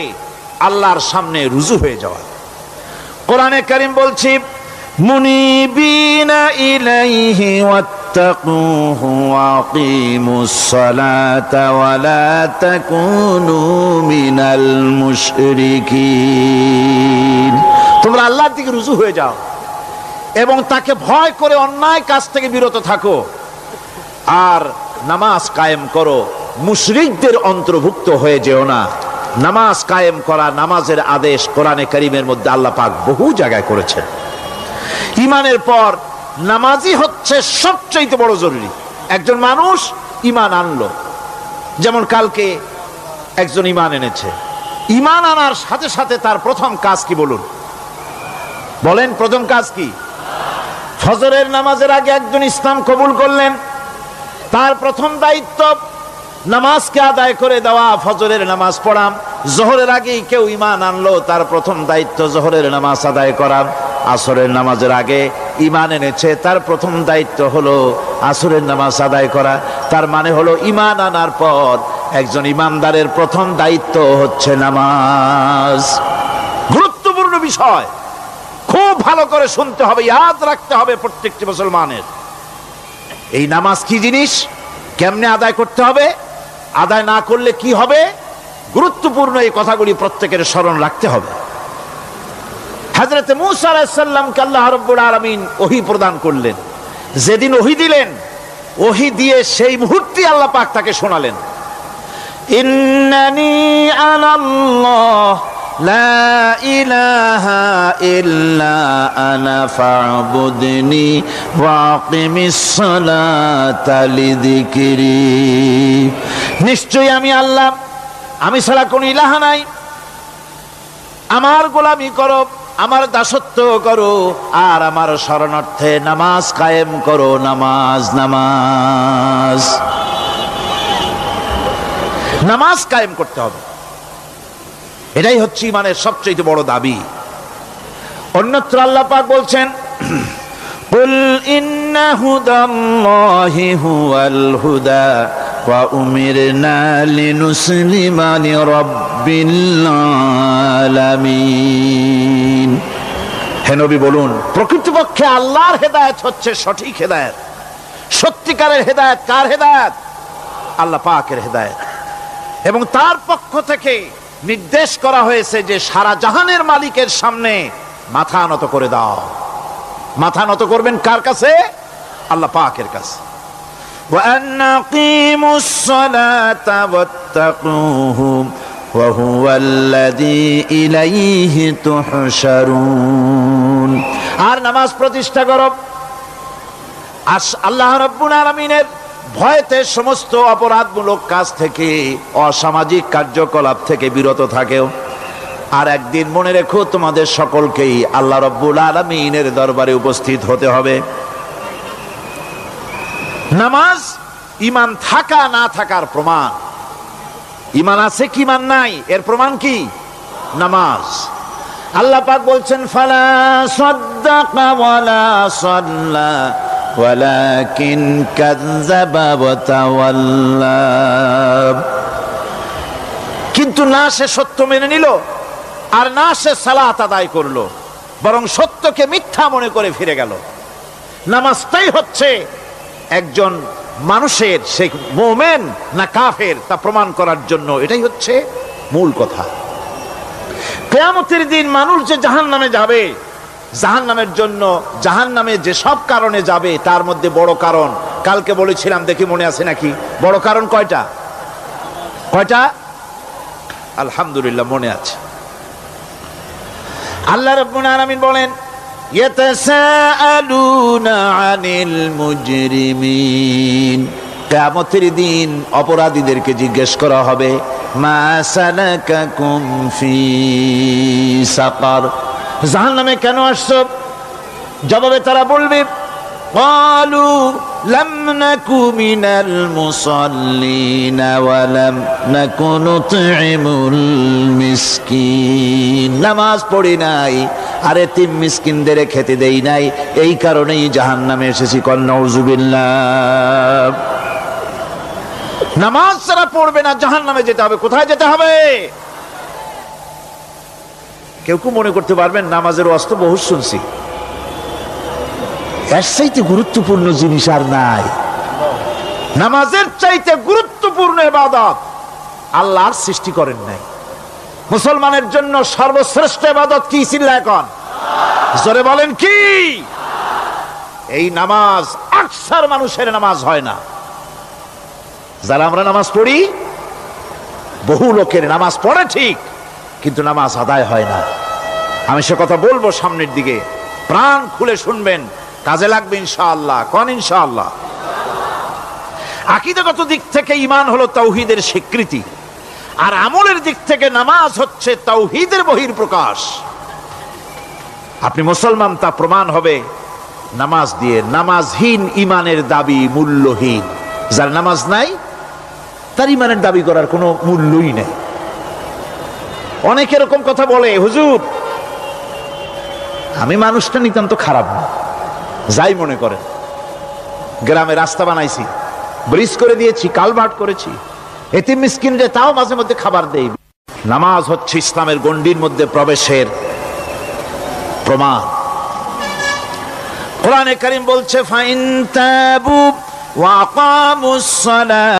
আল্লাহর সামনে রুজু হয়ে যাওয়া। কোরআনে কারীম বলছে মুনিবিনা ইলাইহি ওয়াত্তাকুহু ওয়া আকিমুস সালাতা ওয়া লা তাকুনু মিনাল মুশরিকিন। তোমরা আল্লাহর দিকে রুজু হয়ে যাও এবং তাকে ভয় করে অন্যায় কাজ থেকে বিরত থাকো, আর নামাজ কায়েম করো, মুশরিকদের অন্তর্ভুক্ত হয়ে যেও না। নামাজ কায়েম করা, নামাজের আদেশ কোরআনে কারীমের মধ্যে আল্লাহ পাক বহু জায়গায় করেছেন। ঈমানের পর নামাজই হচ্ছে সবচেয়ে বড় জরুরি। একজন মানুষ ঈমান আনলো, যেমন কালকে একজন ঈমান এনেছে, ঈমান আনার সাথে সাথে তার প্রথম কাজ কি বলুন? বলেন প্রথম কাজ কি? ফজরের নামাজের আগে একজন ইসলাম কবুল করলেন, তার প্রথম দায়িত্ব নামাজকে আদায় করে দেওয়া, ফজরের নামাজ পড়া। জোহরের আগেই কেউ ঈমান আনলো, তার প্রথম দায়িত্ব জোহরের নামাজ আদায় করা। আসরের নামাজের আগে ঈমান এনেছে, তার প্রথম দায়িত্ব হলো আসরের নামাজ আদায় করা। তার মানে হলো ঈমান আনার পর একজন ঈমানদারের প্রথম দায়িত্ব হচ্ছে নামাজ। গুরুত্বপূর্ণ বিষয়, খুব ভালো করে শুনতে হবে, ইয়াদ রাখতে হবে প্রত্যেকটি মুসলমানের। এই নামাজ কি জিনিস, কেমনে আদায় করতে হবে, আদায় না করলে কি হবে, গুরুত্বপূর্ণ এই কথাগুলি প্রত্যেকের স্মরণ রাখতে হবে। হযরত মূসা আলাইহিস সালামকে আল্লাহ রাব্বুল আলামিন ওহী প্রদান করলেন। যেদিন ওহী দিলেন, ওহী দিয়ে সেই মুহূর্তে আল্লাহ পাক তাকে শোনালেন, ইন্নানি আনাল্লাহ লা ইলাহা ইল্লা আনা ফা'বুদনি ওয়া আকিমিস সালাতা লিযিকরি। নিশ্চয়ই আমি আল্লাহ, আমি ছাড়া কোনো ইলাহ নাই, আমার গোলামি করো, আমার দাসত্ব করো, আর আমার শরণার্থে নামাজ কায়েম করো। নামাজ নামাজ নামাজ কায়েম করতে হবে, এটাই হচ্ছে ঈমানের সবচেয়ে বড় দাবি। অন্যত্র আল্লাহ পাক বলছেন, কুল ইন্না হুদাল্লাহি হুয়াল হুদা ওয়া উমিরনা লিনুসলিমা লিরাব্বিল আলামিন। হে নবী বলুন, প্রকৃতপক্ষে আল্লাহর হেদায়েত হচ্ছে সঠিক হেদায়েত। সত্যিকারের হেদায়েত কার হেদায়েত? আল্লাহ পাকের হেদায়েত। এবং তার পক্ষ থেকে নির্দেশ করা হয়েছে যে সারা জাহানের মালিকের সামনে মাথা নত করে দাও। মাথা নত করবেন কার কাছে? আল্লাহ পাকের কাছে। ওয়া আনাকিমুস সালাতা ওয়াত্তাকুহু ওয়া হুয়াল্লাযী ইলাইহি তুহশারুন। আর নামাজ প্রতিষ্ঠা করো, আল্লাহ রাব্বুল আলামিনের ভয়তে সমস্ত অপরাধমূলক কাজ থেকে, অসামাজিক কার্যকলাপ থেকে বিরত থাকেও। আর একদিন মনে রেখো, তোমাদের সকলকেই আল্লাহ রাব্বুল আলামিনের দরবারে উপস্থিত হতে হবে। নামাজ ঈমান থাকা না থাকার প্রমাণ। ঈমান আছে কি ঈমান নাই এর প্রমাণ কি? নামাজ। আল্লাহ পাক বলছেন, ফালা সাদ্দাকা ওয়ালা সাল্লা ওয়ালাকিন কাযযাবা ওয়া তাওয়াল্লা। কিন্তু না সে সত্য মেনে নিল, আর না সে সালাত আদায় করলো, বরং সত্যকে মিথ্যা মনে করে ফিরে গেল। নামাজটাই হচ্ছে একজন মানুষের সে মুমিন না কাফের তা প্রমাণ করার জন্য, এটাই হচ্ছে মূল কথা। কিয়ামতের দিন মানুষ যে জাহান্নামে যাবে, জাহান্নামের জন্য, জাহান্নামে যে সব কারণে যাবে তার মধ্যে বড় কারণ কালকে বলেছিলাম, দেখি মনে আছে নাকি? বড় কারণ কয়টা? কয়টা? আলহামদুলিল্লাহ মনে আছে। আল্লাহ রাব্বুল আলামিন বলেন, ইয়াতাসাআলুনা আনিল মুজরিমিন। কিয়ামতের দিন অপরাধীদেরকে জিজ্ঞেস করা হবে, মা সালাকাকুম ফি সাকার, জাহান্নামে কেন আসছো? জবাবে তারা বলবে, قالوا لم نك من المصلين ولم نك نطعم المسكين নামাজ পড়ি নাই আর এতিম মিসকিনদের খেতে দেই নাই, এই কারণেই জাহান্নামে এসেছি। কল নাউযুবিল্লাহ। নামাজ ছাড়া পড়বে না, জাহান্নামে যেতে হবে। কোথায় যেতে হবে? কেউ কেউ মনে করতে পারবেন নামাজের ওয়াজ তো বহু শুনছি, এর চাইতে গুরুত্বপূর্ণ জিনিস আর নাই। নামাজের চাইতে গুরুত্বপূর্ণ ইবাদত আল্লাহর সৃষ্টি করেন নাই। মুসলমানের জন্য সর্বশ্রেষ্ঠ ইবাদত কি? চিল্লায় কোন, জোরে বলেন কি? এই নামাজ আকসার মানুষের নামাজ হয় না। যারা আমরা নামাজ পড়ি, বহু লোকের নামাজ পড়ে ঠিক, কিন্তু নামাজ আদায় হয় না। আমি সে কথা বলবো সামনের দিকে, প্রাণ খুলে শুনবেন, কাজে লাগবে ইনশাআল্লাহ। কোন ইনশাআল্লাহ? আকীদাগত দিক থেকে ঈমান হলো তাওহীদের স্বীকৃতি, আর আমলের দিক থেকে নামাজ হচ্ছে তাওহীদের বহিঃপ্রকাশ। আপনি মুসলমান তা প্রমাণ হবে নামাজ দিয়ে। নামাজহীন ঈমানের দাবি মূল্যহীন। যার নামাজ নাই তার ঈমানের দাবি করার কোনো মূল্যই নেই। অনেকে এরকম কথা বলে, হুজুর আমি মানুষটা নিতান্ত খারাপ না, যাই মনে করেন, গ্রামে রাস্তা বানাইছি, ব্রিজ করে দিয়েছি, কালভার্ট করেছি, এতিম মিসকিনরে তাও মাঝে মধ্যে খাবার দেই। নামাজ হচ্ছে ইসলামের গণ্ডির মধ্যে প্রবেশের প্রমাণ। কোরআনে কারীম বলছে, ফাইন তাবু ওয়া আকামুস সালাত